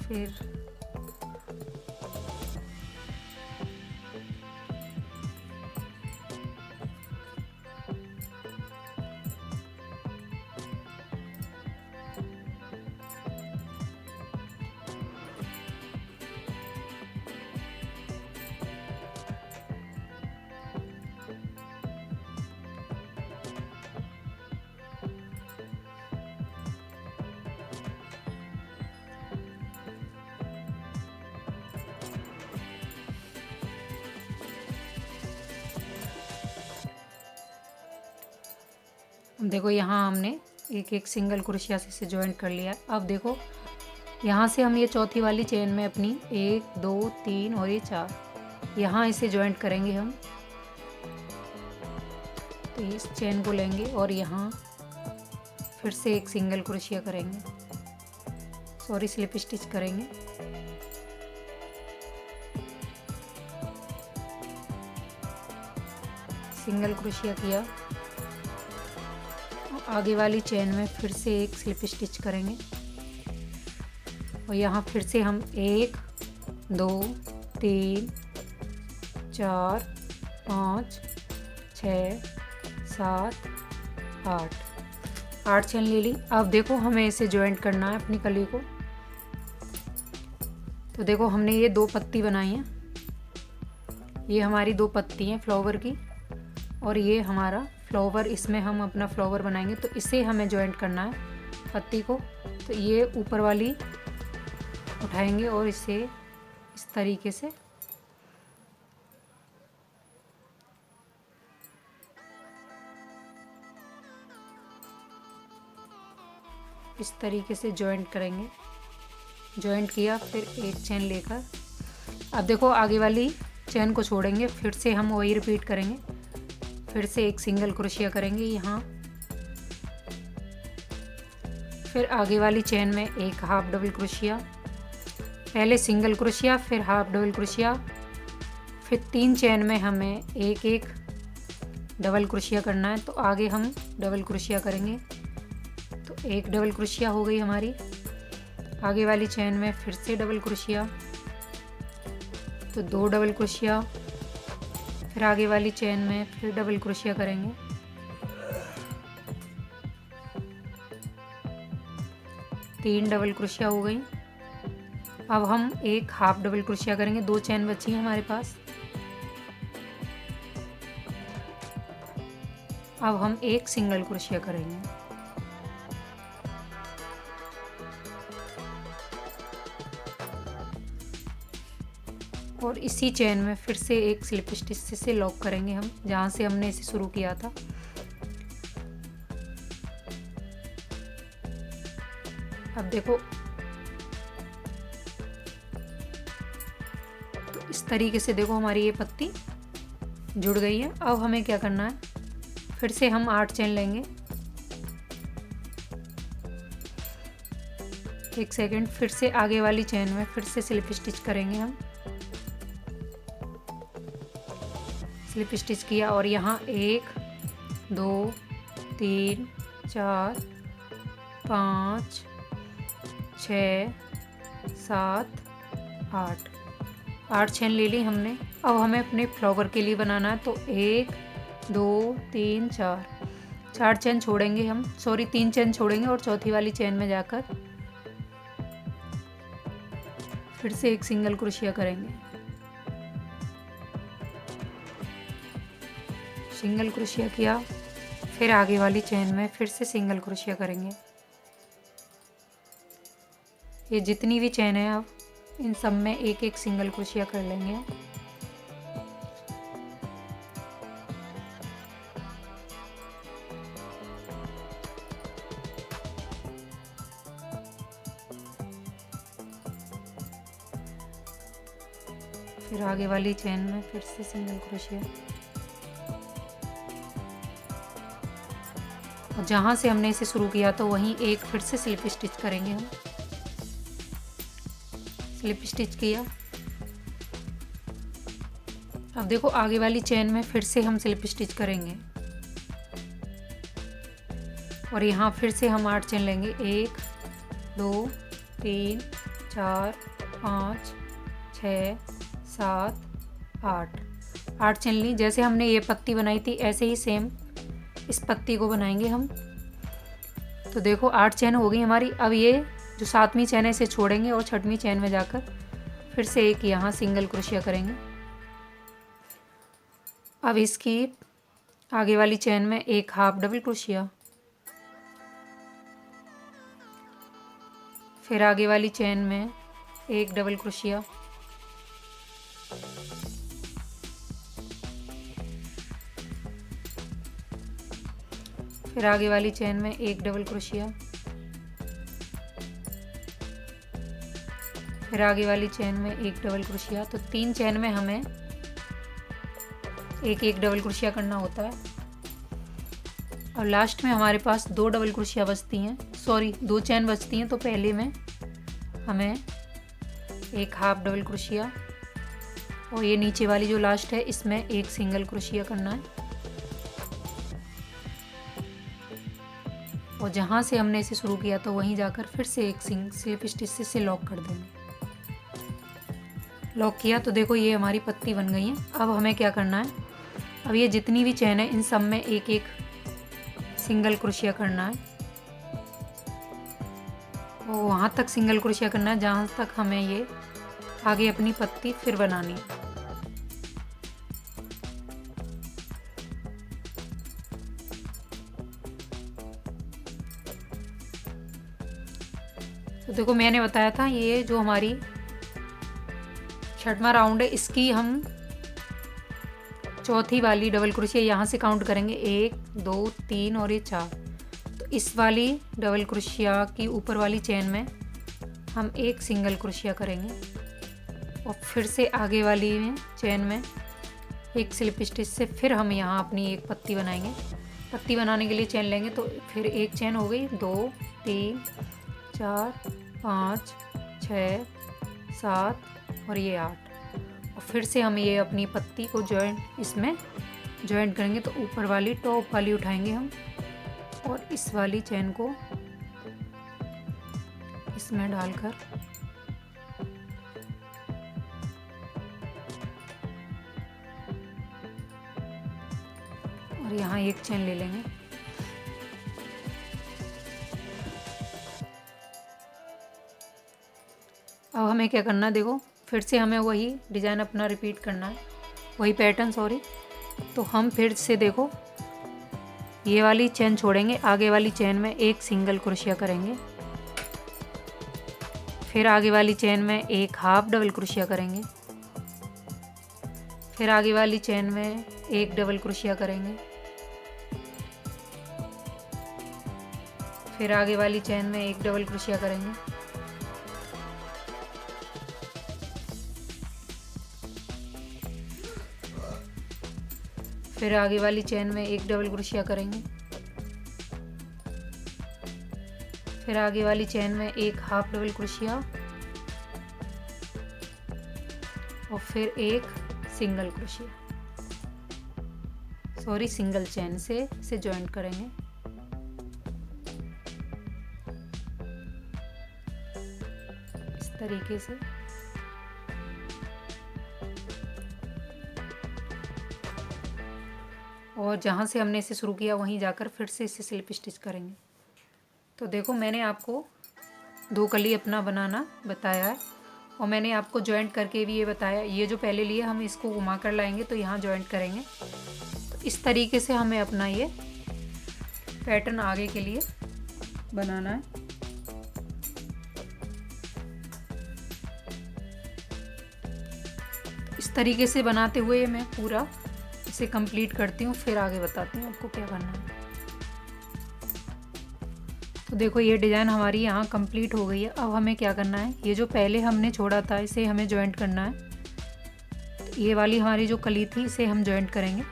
फिर देखो यहाँ हमने एक एक सिंगल क्रोशिया से इसे ज्वाइंट कर लिया। अब देखो यहाँ से हम ये चौथी वाली चेन में अपनी 1 2 3 और ये 4 यहाँ इसे ज्वाइंट करेंगे हम। तो इस चेन को लेंगे और यहाँ फिर से एक सिंगल क्रोशिया करेंगे, सॉरी स्लिप स्टिच करेंगे। सिंगल क्रोशिया किया, आगे वाली चेन में फिर से एक स्लिप स्टिच करेंगे और यहाँ फिर से हम 1 2 3 4 5 6 7 8 8 चेन ले ली। अब देखो हमें इसे ज्वाइंट करना है अपनी कली को। तो देखो हमने ये 2 पत्ती बनाई हैं, ये हमारी 2 पत्ती हैं फ्लावर की, और ये हमारा फ्लावर, इसमें हम अपना फ्लावर बनाएंगे। तो इसे हमें ज्वाइंट करना है पत्ती को। तो ये ऊपर वाली उठाएंगे और इसे इस तरीके से ज्वाइंट करेंगे। ज्वाइंट किया, फिर एक चेन लेकर अब देखो आगे वाली चेन को छोड़ेंगे, फिर से हम वही रिपीट करेंगे। फिर से एक सिंगल क्रोशिया करेंगे यहाँ, फिर आगे वाली चेन में एक हाफ डबल क्रोशिया, पहले सिंगल क्रोशिया फिर हाफ डबल क्रोशिया, फिर 3 चेन में हमें एक एक डबल क्रोशिया करना है। तो आगे हम डबल क्रोशिया करेंगे। तो एक डबल क्रोशिया हो गई हमारी। आगे वाली चेन में फिर से डबल क्रोशिया, तो 2 डबल क्रोशिया, फिर आगे वाली चेन में फिर डबल क्रोशिया करेंगे। तीन डबल क्रोशिया हो गई। अब हम एक हाफ डबल क्रोशिया करेंगे। 2 चेन बची हैं हमारे पास। अब हम एक सिंगल क्रोशिया करेंगे। और इसी चेन में फिर से एक स्लिप स्टिच से लॉक करेंगे हम, जहाँ से हमने इसे शुरू किया था। अब देखो तो इस तरीके से देखो हमारी ये पत्ती जुड़ गई है। अब हमें क्या करना है, फिर से हम 8 चेन लेंगे। एक सेकेंड, फिर से आगे वाली चेन में फिर से स्लिप स्टिच करेंगे हम। स्लिप स्टिच किया और यहाँ 1 2 3 4 5 6 7 8 8 चेन ले ली हमने। अब हमें अपने फ्लावर के लिए बनाना है। तो 1 2 3 4 चेन छोड़ेंगे हम, सॉरी 3 चेन छोड़ेंगे और चौथी वाली चेन में जाकर फिर से एक सिंगल क्रोशिया करेंगे। सिंगल क्रोशिया किया, फिर आगे वाली चेन में फिर से सिंगल क्रोशिया करेंगे। ये जितनी भी चेन है अब इन सब में एक एक सिंगल क्रोशिया कर लेंगे। फिर आगे वाली चेन में फिर से सिंगल क्रोशिया, और जहाँ से हमने इसे शुरू किया तो वहीं एक फिर से स्लिप स्टिच करेंगे हम। स्लिप स्टिच किया। अब देखो आगे वाली चेन में फिर से हम स्लिप स्टिच करेंगे और यहाँ फिर से हम 8 चेन लेंगे। 1 2 3 4 5 6 7 8 चेन ली। जैसे हमने ये पत्ती बनाई थी ऐसे ही सेम इस पत्ती को बनाएंगे हम। तो देखो 8 चेन हो गई हमारी। अब ये जो 7वीं चेन है इसे छोड़ेंगे और 6वीं चेन में जाकर फिर से एक यहाँ सिंगल क्रोशिया करेंगे। अब इसकी आगे वाली चेन में एक हाफ डबल क्रोशिया, फिर आगे वाली चेन में एक डबल क्रोशिया, फिर आगे वाली चेन में एक डबल क्रोशिया, फिर आगे वाली चेन में एक डबल क्रोशिया। तो 3 चेन में हमें एक एक डबल क्रोशिया करना होता है। और लास्ट में हमारे पास 2 डबल क्रोशिया बचती हैं, सॉरी 2 चेन बचती हैं। तो पहले में हमें एक हाफ डबल क्रोशिया और ये नीचे वाली जो लास्ट है इसमें एक सिंगल क्रोशिया करना है। और जहाँ से हमने इसे शुरू किया तो वहीं जाकर फिर से एक स्लिप स्टिच से लॉक कर देंगे। लॉक किया तो देखो ये हमारी पत्ती बन गई है। अब हमें क्या करना है, अब ये जितनी भी चेन है इन सब में एक एक सिंगल क्रोशिया करना है और वहाँ तक सिंगल क्रोशिया करना है जहाँ तक हमें ये आगे अपनी पत्ती फिर बनानी है। तो देखो मैंने बताया था ये जो हमारी 6वां राउंड है, इसकी हम चौथी वाली डबल क्रोशिया यहाँ से काउंट करेंगे 1 2 3 और ये 4। तो इस वाली डबल क्रोशिया की ऊपर वाली चेन में हम एक सिंगल क्रोशिया करेंगे और फिर से आगे वाली में चेन में एक स्लिप स्टिच से फिर हम यहाँ अपनी एक पत्ती बनाएंगे। पत्ती बनाने के लिए चेन लेंगे तो फिर एक चेन हो गई, 2 3 4 5 6 7 और ये 8 और फिर से हम ये अपनी पत्ती को इसमें जॉइंट करेंगे। तो ऊपर वाली टॉप वाली उठाएंगे हम और इस वाली चेन को इसमें डालकर और यहाँ एक चेन ले लेंगे। अब हमें क्या करना है, देखो फिर से हमें वही डिज़ाइन अपना रिपीट करना है, वही पैटर्न सॉरी। तो हम फिर से देखो ये वाली चेन छोड़ेंगे, आगे वाली चेन में एक सिंगल क्रोशिया करेंगे, फिर आगे वाली चेन में एक हाफ डबल क्रोशिया करेंगे, फिर आगे वाली चेन में एक डबल क्रोशिया करेंगे, फिर आगे वाली चेन में एक डबल क्रोशिया करेंगे, फिर आगे वाली चेन में एक डबल क्रोशिया करेंगे, फिर आगे वाली चेन में एक हाफ डबल क्रोशिया और फिर एक single crochet sorry single chain से इसे जॉइंट करेंगे। इस तरीके से और जहाँ से हमने इसे शुरू किया वहीं जाकर फिर से इसे स्लिप स्टिच करेंगे। तो देखो मैंने आपको 2 कली अपना बनाना बताया है और मैंने आपको जॉइंट करके भी ये बताया। ये जो पहले लिए हम इसको घुमा कर लाएंगे तो यहाँ जॉइंट करेंगे। तो इस तरीके से हमें अपना ये पैटर्न आगे के लिए बनाना है। इस तरीके से बनाते हुए मैं पूरा इसे कंप्लीट करती हूँ, फिर आगे बताती हूँ आपको क्या करना है। तो देखो ये डिज़ाइन हमारी यहाँ कंप्लीट हो गई है। अब हमें क्या करना है, ये जो पहले हमने छोड़ा था इसे हमें जॉइंट करना है। तो ये वाली हमारी जो कली थी इसे हम जॉइंट करेंगे।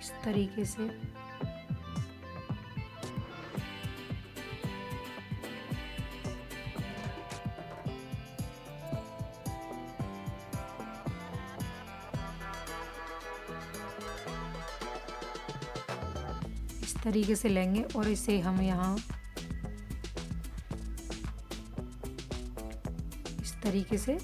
इस तरीके से तरीके से लेंगे और इसे हम यहाँ इस तरीके से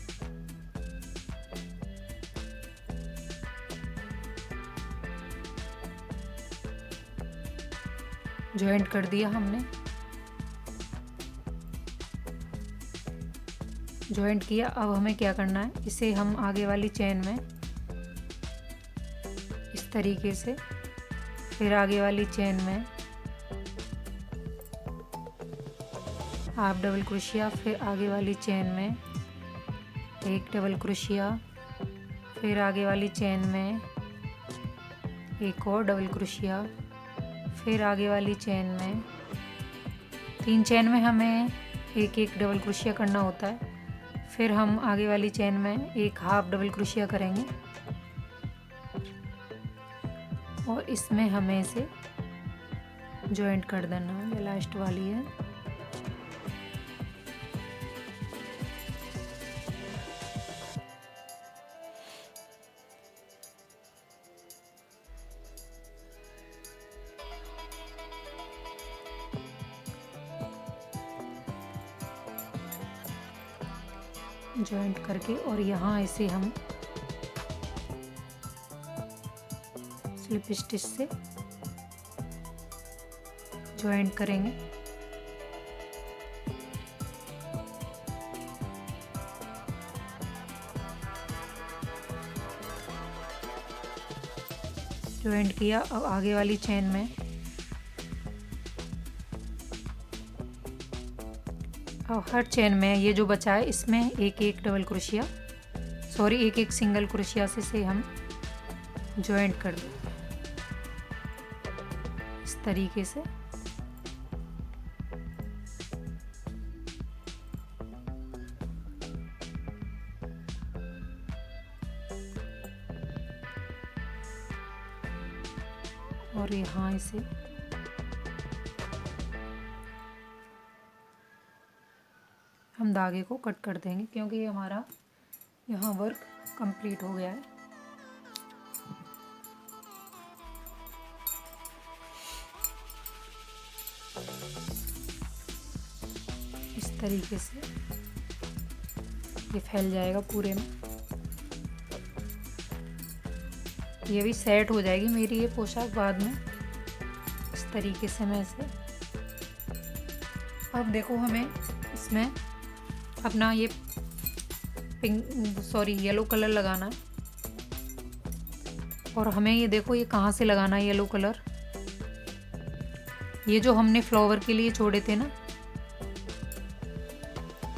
जॉइंट कर दिया हमने। जॉइंट किया। अब हमें क्या करना है, इसे हम आगे वाली चेन में इस तरीके से, फिर आगे वाली चेन में हाफ डबल क्रोशिया, फिर आगे वाली चेन में एक डबल क्रोशिया, फिर आगे वाली चेन में एक और डबल क्रोशिया, फिर आगे वाली चेन में 3 चेन में हमें एक एक डबल क्रोशिया करना होता है। फिर हम आगे वाली चेन में एक हाफ डबल क्रोशिया करेंगे और इसमें हमें इसे जॉइंट कर देना है। ये लास्ट वाली है। जॉइंट करके और यहाँ ऐसे हम स्लिप स्टिच से जॉइंट करेंगे। जॉइंट किया। अब आगे वाली चेन में अब हर चेन में ये जो बचा है इसमें एक एक डबल क्रोशिया एक एक सिंगल क्रोशिया से हम जॉइंट कर दें इस तरीके से। और यहाँ इसे हम धागे को कट कर देंगे क्योंकि ये हमारा यहाँ वर्क कंप्लीट हो गया है। इस तरीके से ये फैल जाएगा पूरे में। ये भी सेट हो जाएगी मेरी ये पोशाक बाद में। इस तरीके से मैं इसे अब देखो हमें इसमें अपना ये येलो कलर लगाना है। और हमें ये देखो ये कहाँ से लगाना है येलो कलर। ये जो हमने फ्लावर के लिए छोड़े थे ना,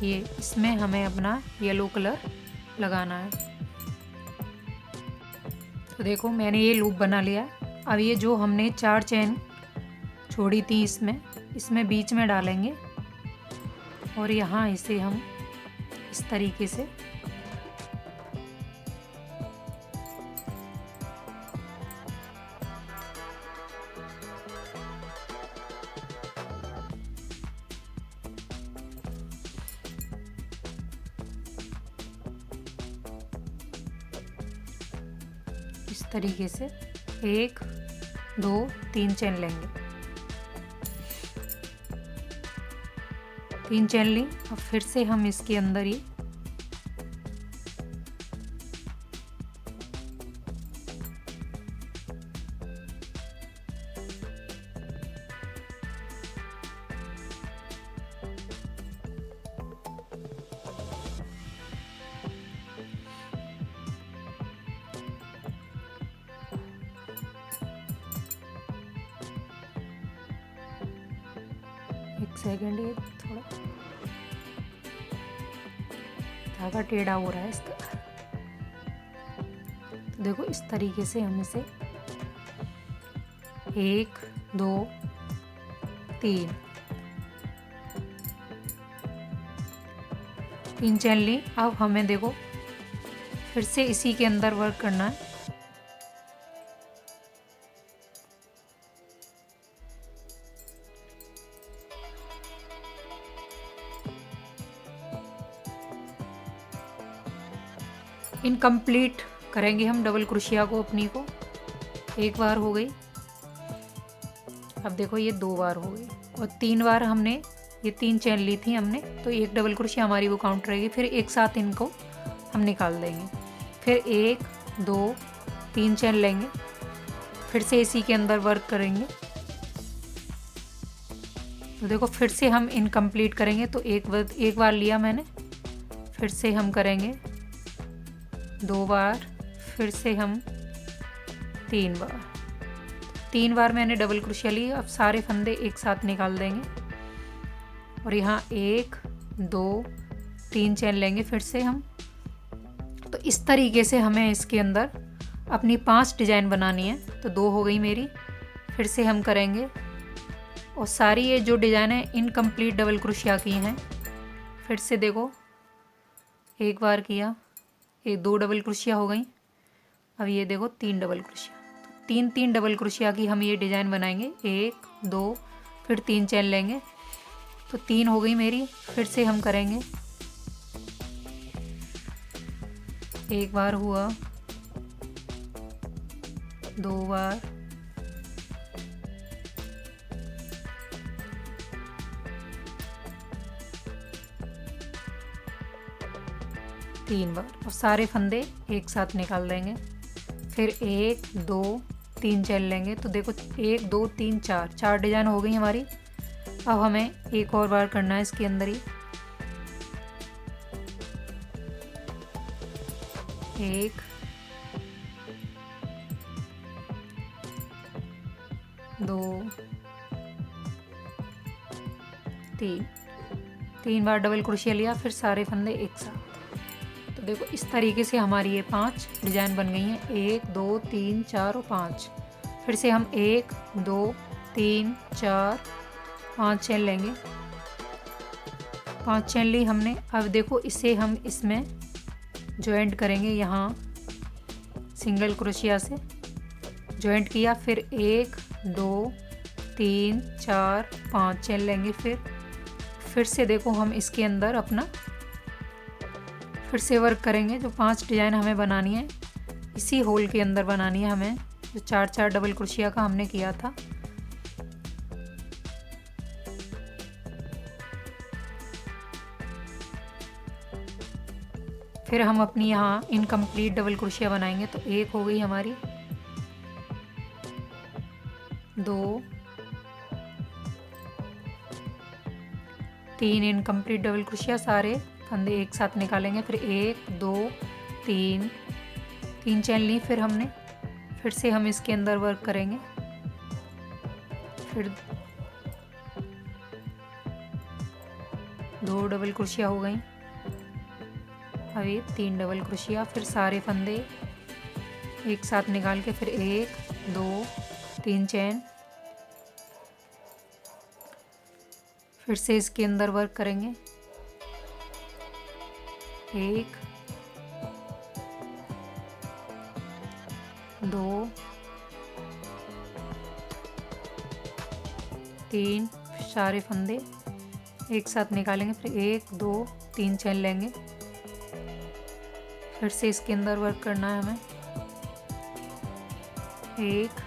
ये इसमें हमें अपना येलो कलर लगाना है। तो देखो मैंने ये लूप बना लिया। अब ये जो हमने 4 चेन छोड़ी थी इसमें बीच में डालेंगे और यहाँ इसे हम इस तरीके से से 1 2 3 चेन लेंगे। 3 चेन ली। अब फिर से हम इसके अंदर ही एक सेकंड, ये थोड़ा धागा टेढ़ा हो रहा है इसका। तो देखो इस तरीके से हम इसे 1 2 3 चेन ली। अब हमें देखो फिर से इसी के अंदर वर्क करना है। इनकम्प्लीट करेंगे हम डबल क्रोशिया को अपनी को। एक बार हो गई। अब देखो ये 2 बार हो गई और 3 बार हमने ये 3 चेन ली थी हमने, तो एक डबल क्रोशिया हमारी वो काउंट रहेगी। फिर एक साथ इनको हम निकाल देंगे। फिर 1 2 3 चेन लेंगे, फिर से इसी के अंदर वर्क करेंगे। तो देखो फिर से हम इनकम्प्लीट करेंगे। तो एक बार लिया मैंने, फिर से हम करेंगे 2 बार, फिर से हम 3 बार। 3 बार मैंने डबल क्रोशिया ली। अब सारे फंदे एक साथ निकाल देंगे और यहाँ 1 2 3 चेन लेंगे फिर से हम। तो इस तरीके से हमें इसके अंदर अपनी 5 डिजाइन बनानी है। तो 2 हो गई मेरी। फिर से हम करेंगे और सारी ये जो डिजाइन है इनकम्प्लीट डबल क्रोशिया की हैं। फिर से देखो एक बार किया, ये 2 डबल क्रोशिया हो गई। अब ये देखो 3 डबल क्रोशिया। तो 3 डबल क्रोशिया की हम ये डिज़ाइन बनाएंगे। 1 2 फिर 3 चेन लेंगे। तो 3 हो गई मेरी। फिर से हम करेंगे, एक बार हुआ, 2 बार, 3 बार और सारे फंदे एक साथ निकाल देंगे। फिर 1 2 3 चेन लेंगे। तो देखो 1 2 3 4 डिजाइन हो गई हमारी। अब हमें एक और बार करना है इसके अंदर ही। 1 2 3 बार डबल क्रोशिया लिया, फिर सारे फंदे एक साथ। तो देखो इस तरीके से हमारी ये 5 डिजाइन बन गई हैं। 1 2 3 4 और 5। फिर से हम 1 2 3 4 5 चेन लेंगे। 5 चेन ली हमने। अब देखो इसे हम इसमें जॉइंट करेंगे, यहाँ सिंगल क्रोशिया से जॉइंट किया। फिर 1 2 3 4 5 चेन लेंगे। फिर से देखो हम इसके अंदर अपना फिर से वर्क करेंगे। जो 5 डिजाइन हमें बनानी है इसी होल के अंदर बनानी है हमें, जो 4 डबल क्रोशिया का हमने किया था। फिर हम अपनी यहाँ इनकम्प्लीट डबल क्रोशिया बनाएंगे। तो 1 हो गई हमारी, 2 3 इनकम्प्लीट डबल क्रोशिया, सारे फंदे एक साथ निकालेंगे। फिर 1 2 3 चेन ली फिर हमने। फिर से हम इसके अंदर वर्क करेंगे। फिर 2 डबल क्रोशिया हो गई। अब ये 3 डबल क्रोशिया, फिर सारे फंदे एक साथ निकाल के फिर 1 2 3 चेन। फिर से इसके अंदर वर्क करेंगे। 1 2 3 सारे फंदे एक साथ निकालेंगे। फिर 1 2 3 चेन लेंगे। फिर से इसके अंदर वर्क करना है हमें। 1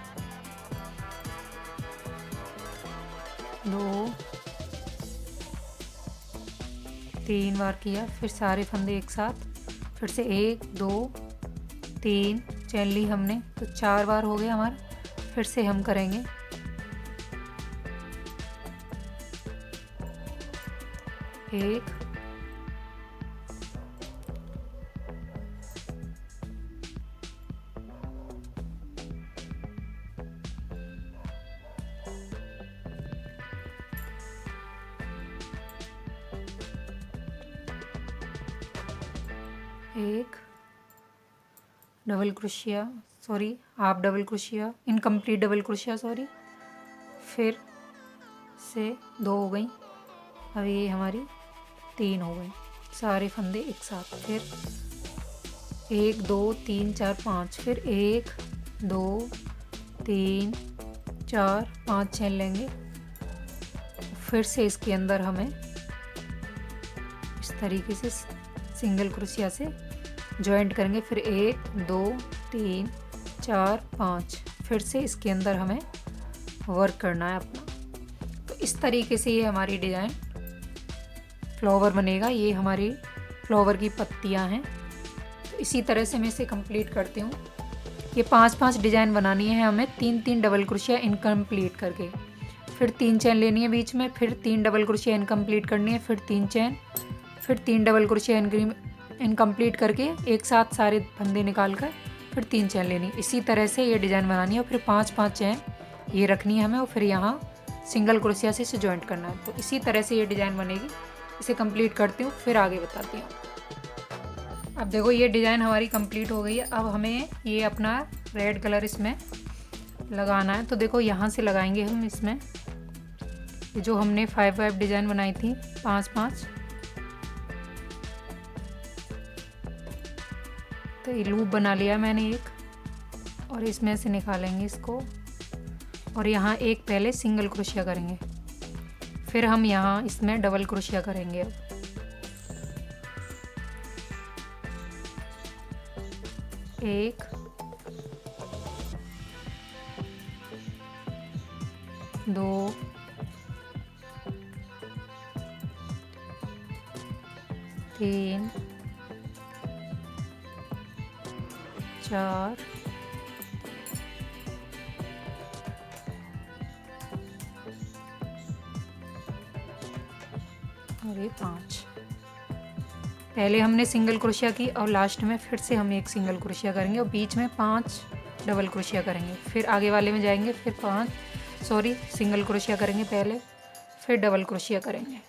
2 3 बार किया, फिर सारे फंदे एक साथ। फिर से 1 2 3 चेन ली हमने। तो 4 बार हो गए हमारा। फिर से हम करेंगे। 1 1 double crochet, sorry half double crochet, incomplete double crochet sorry. फिर से 2 हो गई। अब ये हमारी 3 हो गई, सारे फंदे एक साथ। फिर 1 2 3 4 5। फिर 1 2 3 4 5 चेन लेंगे। फिर से इसके अंदर हमें इस तरीके से सिंगल क्रोशिया से जॉइंट करेंगे। फिर 1 2 3 4 5। फिर से इसके अंदर हमें वर्क करना है अपना। तो इस तरीके से ये हमारी डिज़ाइन फ्लावर बनेगा। ये हमारी फ्लावर की पत्तियां हैं। तो इसी तरह से मैं इसे कंप्लीट करती हूँ। ये 5 डिज़ाइन बनानी है हमें 3 डबल क्रोशिया इनकम्प्लीट करके। फिर 3 चेन लेनी है बीच में। फिर 3 डबल क्रोशिया इनकम्प्लीट करनी है। फिर 3 चेन। फिर 3 डबल क्रोशिया इनकम्प्लीट करके एक साथ सारे फंदे निकाल कर फिर 3 चेन लेनी। इसी तरह से ये डिज़ाइन बनानी है। और फिर 5 चेन ये रखनी है हमें। और फिर यहाँ सिंगल क्रोशिया से इसे जॉइंट करना है। तो इसी तरह से ये डिज़ाइन बनेगी। इसे कंप्लीट करती हूँ, फिर आगे बताती हूँ। अब देखो ये डिज़ाइन हमारी कंप्लीट हो गई है। अब हमें ये अपना रेड कलर इसमें लगाना है। तो देखो यहाँ से लगाएंगे हम इसमें। ये जो हमने 5 डिज़ाइन बनाई थी 5। तो ये लूप बना लिया मैंने एक, और इसमें से निकालेंगे इसको। और यहाँ एक पहले सिंगल क्रोशिया करेंगे। फिर हम यहाँ इसमें डबल क्रोशिया करेंगे। अब 1 2 3 4 और ये 5। पहले हमने सिंगल क्रोशिया की और लास्ट में फिर से हम एक सिंगल क्रोशिया करेंगे और बीच में 5 डबल क्रोशिया करेंगे। फिर आगे वाले में जाएंगे, फिर सिंगल क्रोशिया करेंगे पहले, फिर डबल क्रोशिया करेंगे।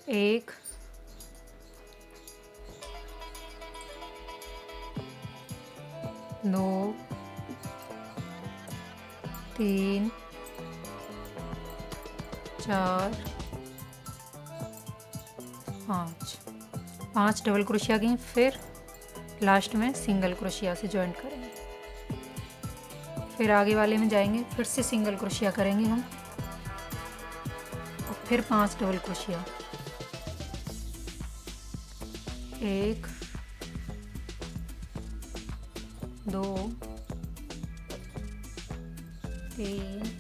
1 2 3 4 5 डबल क्रोशिया की, फिर लास्ट में सिंगल क्रोशिया से जॉइंट करेंगे। फिर आगे वाले में जाएंगे, फिर से सिंगल क्रोशिया करेंगे हम और फिर 5 डबल क्रोशिया। 1 2 3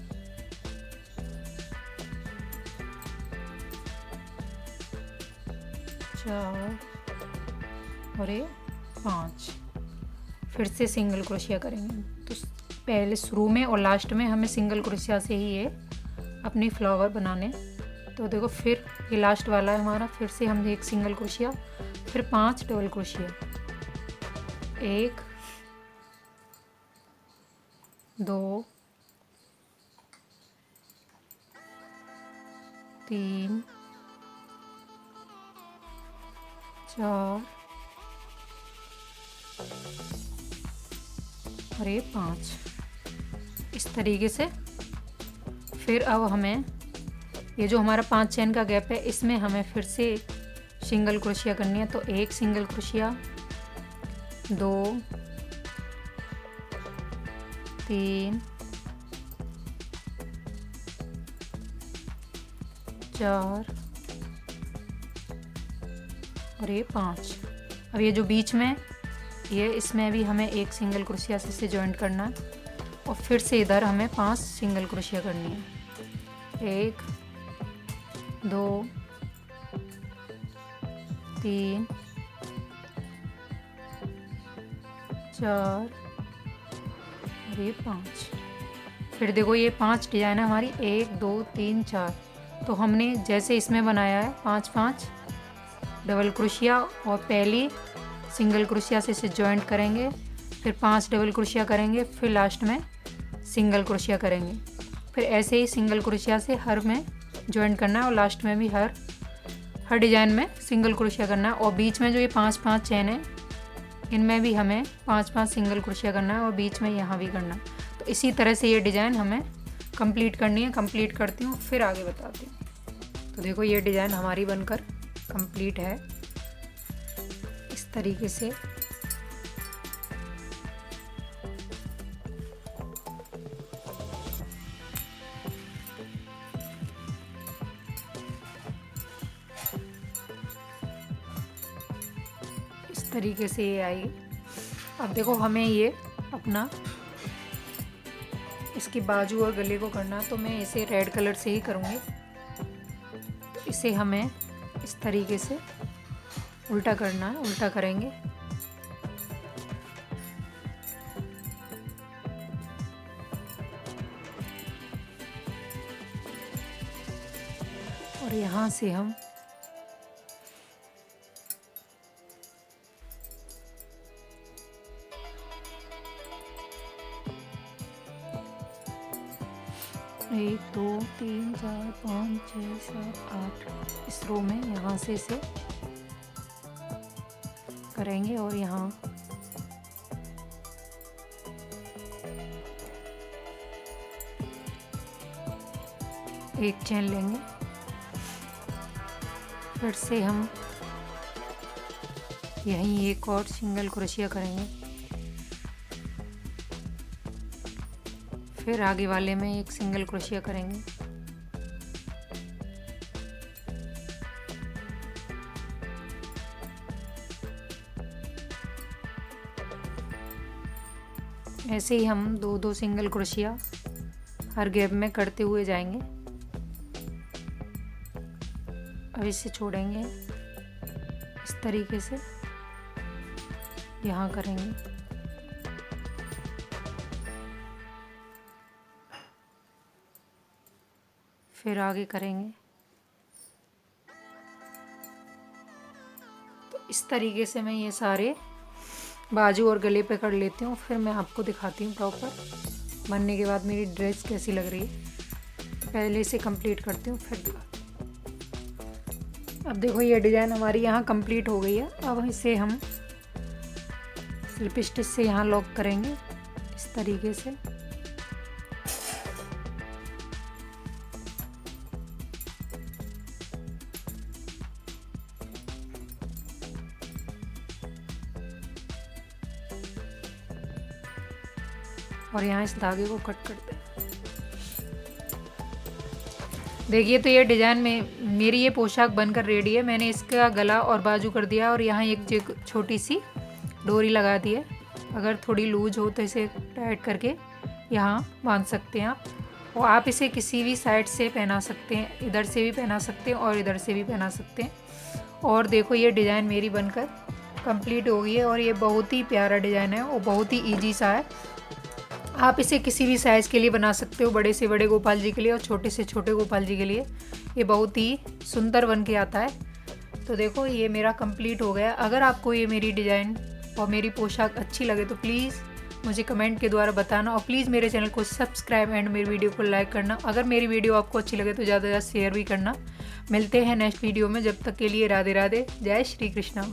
4 और ये 5। फिर से सिंगल क्रोशिया करेंगे। तो पहले शुरू में और लास्ट में हमें सिंगल क्रोशिया से ही ये अपनी फ्लावर बनाने। तो देखो, फिर ये लास्ट वाला है हमारा, फिर से हम एक सिंगल क्रोशिया, फिर 5 डबल क्रोशिया। 1 2 3 4 और ये 5। इस तरीके से फिर अब हमें ये जो हमारा 5 चेन का गैप है, इसमें हमें फिर से सिंगल क्रोशिया करनी है। तो 1 सिंगल क्रोशिया, 2 3 4 और ये 5। अब ये जो बीच में ये, इसमें भी हमें एक सिंगल क्रोशिया से जॉइंट करना है और फिर से इधर हमें 5 सिंगल क्रोशिया करनी है। 1 2 3 4 और ये 5। फिर देखो, ये 5 डिजाइन है हमारी, 1 2 3 4। तो हमने जैसे इसमें बनाया है 5 5 डबल क्रोशिया और पहली सिंगल क्रोशिया से इसे जॉइंट करेंगे, फिर 5 डबल क्रोशिया करेंगे, फिर लास्ट में सिंगल क्रोशिया करेंगे। फिर ऐसे ही सिंगल क्रोशिया से हर में जॉइंट करना है और लास्ट में भी हर डिजाइन में सिंगल क्रोशिया करना है। और बीच में जो ये 5 5 चेन है, इनमें भी हमें 5 5 सिंगल क्रोशिया करना है और बीच में यहाँ भी करना है। तो इसी तरह से ये डिज़ाइन हमें कंप्लीट करनी है। कंप्लीट करती हूँ, फिर आगे बताती हूँ। तो देखो, ये डिज़ाइन हमारी बनकर कंप्लीट है इस तरीके से। इस तरीके से ये आएगी। अब देखो, हमें ये अपना इसकी बाजू और गले को करना, तो मैं इसे रेड कलर से ही करूँगी। तो इसे हमें इस तरीके से उल्टा करना है, उल्टा करेंगे। और यहाँ से हम एक 2 3 4 5 6 7 8 इस रो में यहाँ से इसे करेंगे और यहाँ एक चेन लेंगे। फिर से हम यहीं एक और सिंगल क्रोशिया करेंगे, फिर आगे वाले में एक सिंगल क्रोशिया करेंगे। ऐसे ही हम 2 सिंगल क्रोशिया हर गैप में करते हुए जाएंगे। अब इसे छोड़ेंगे, इस तरीके से यहाँ करेंगे। फिर आगे करेंगे। तो इस तरीके से मैं ये सारे बाजू और गले पे कर लेती हूँ, फिर मैं आपको दिखाती हूँ प्रॉपर बनने के बाद मेरी ड्रेस कैसी लग रही है। पहले से कंप्लीट करती हूँ फिर दिखाती हूँ। अब देखो ये डिज़ाइन हमारी यहाँ कंप्लीट हो गई है। अब इसे हम स्लिप स्टिच से यहाँ लॉक करेंगे इस तरीके से। और यहाँ इस धागे को कट करते हैं। देखिए तो ये डिज़ाइन में मेरी ये पोशाक बनकर रेडी है। मैंने इसका गला और बाजू कर दिया और यहाँ एक छोटी सी डोरी लगा दी है। अगर थोड़ी लूज हो तो इसे टाइट करके यहाँ बांध सकते हैं आप। और आप इसे किसी भी साइड से पहना सकते हैं, इधर से भी पहना सकते हैं और इधर से भी पहना सकते हैं। और देखो ये डिज़ाइन मेरी बनकर कंप्लीट हो गई है और ये बहुत ही प्यारा डिज़ाइन है और बहुत ही ईजी सा है। आप इसे किसी भी साइज़ के लिए बना सकते हो, बड़े से बड़े गोपाल जी के लिए और छोटे से छोटे गोपाल जी के लिए। ये बहुत ही सुंदर बन के आता है। तो देखो ये मेरा कंप्लीट हो गया। अगर आपको ये मेरी डिज़ाइन और मेरी पोशाक अच्छी लगे तो प्लीज़ मुझे कमेंट के द्वारा बताना और प्लीज़ मेरे चैनल को सब्सक्राइब एंड मेरी वीडियो को लाइक करना। अगर मेरी वीडियो आपको अच्छी लगे तो ज़्यादा से ज़्यादा शेयर भी करना। मिलते हैं नेक्स्ट वीडियो में, जब तक के लिए राधे राधे, जय श्री कृष्णा।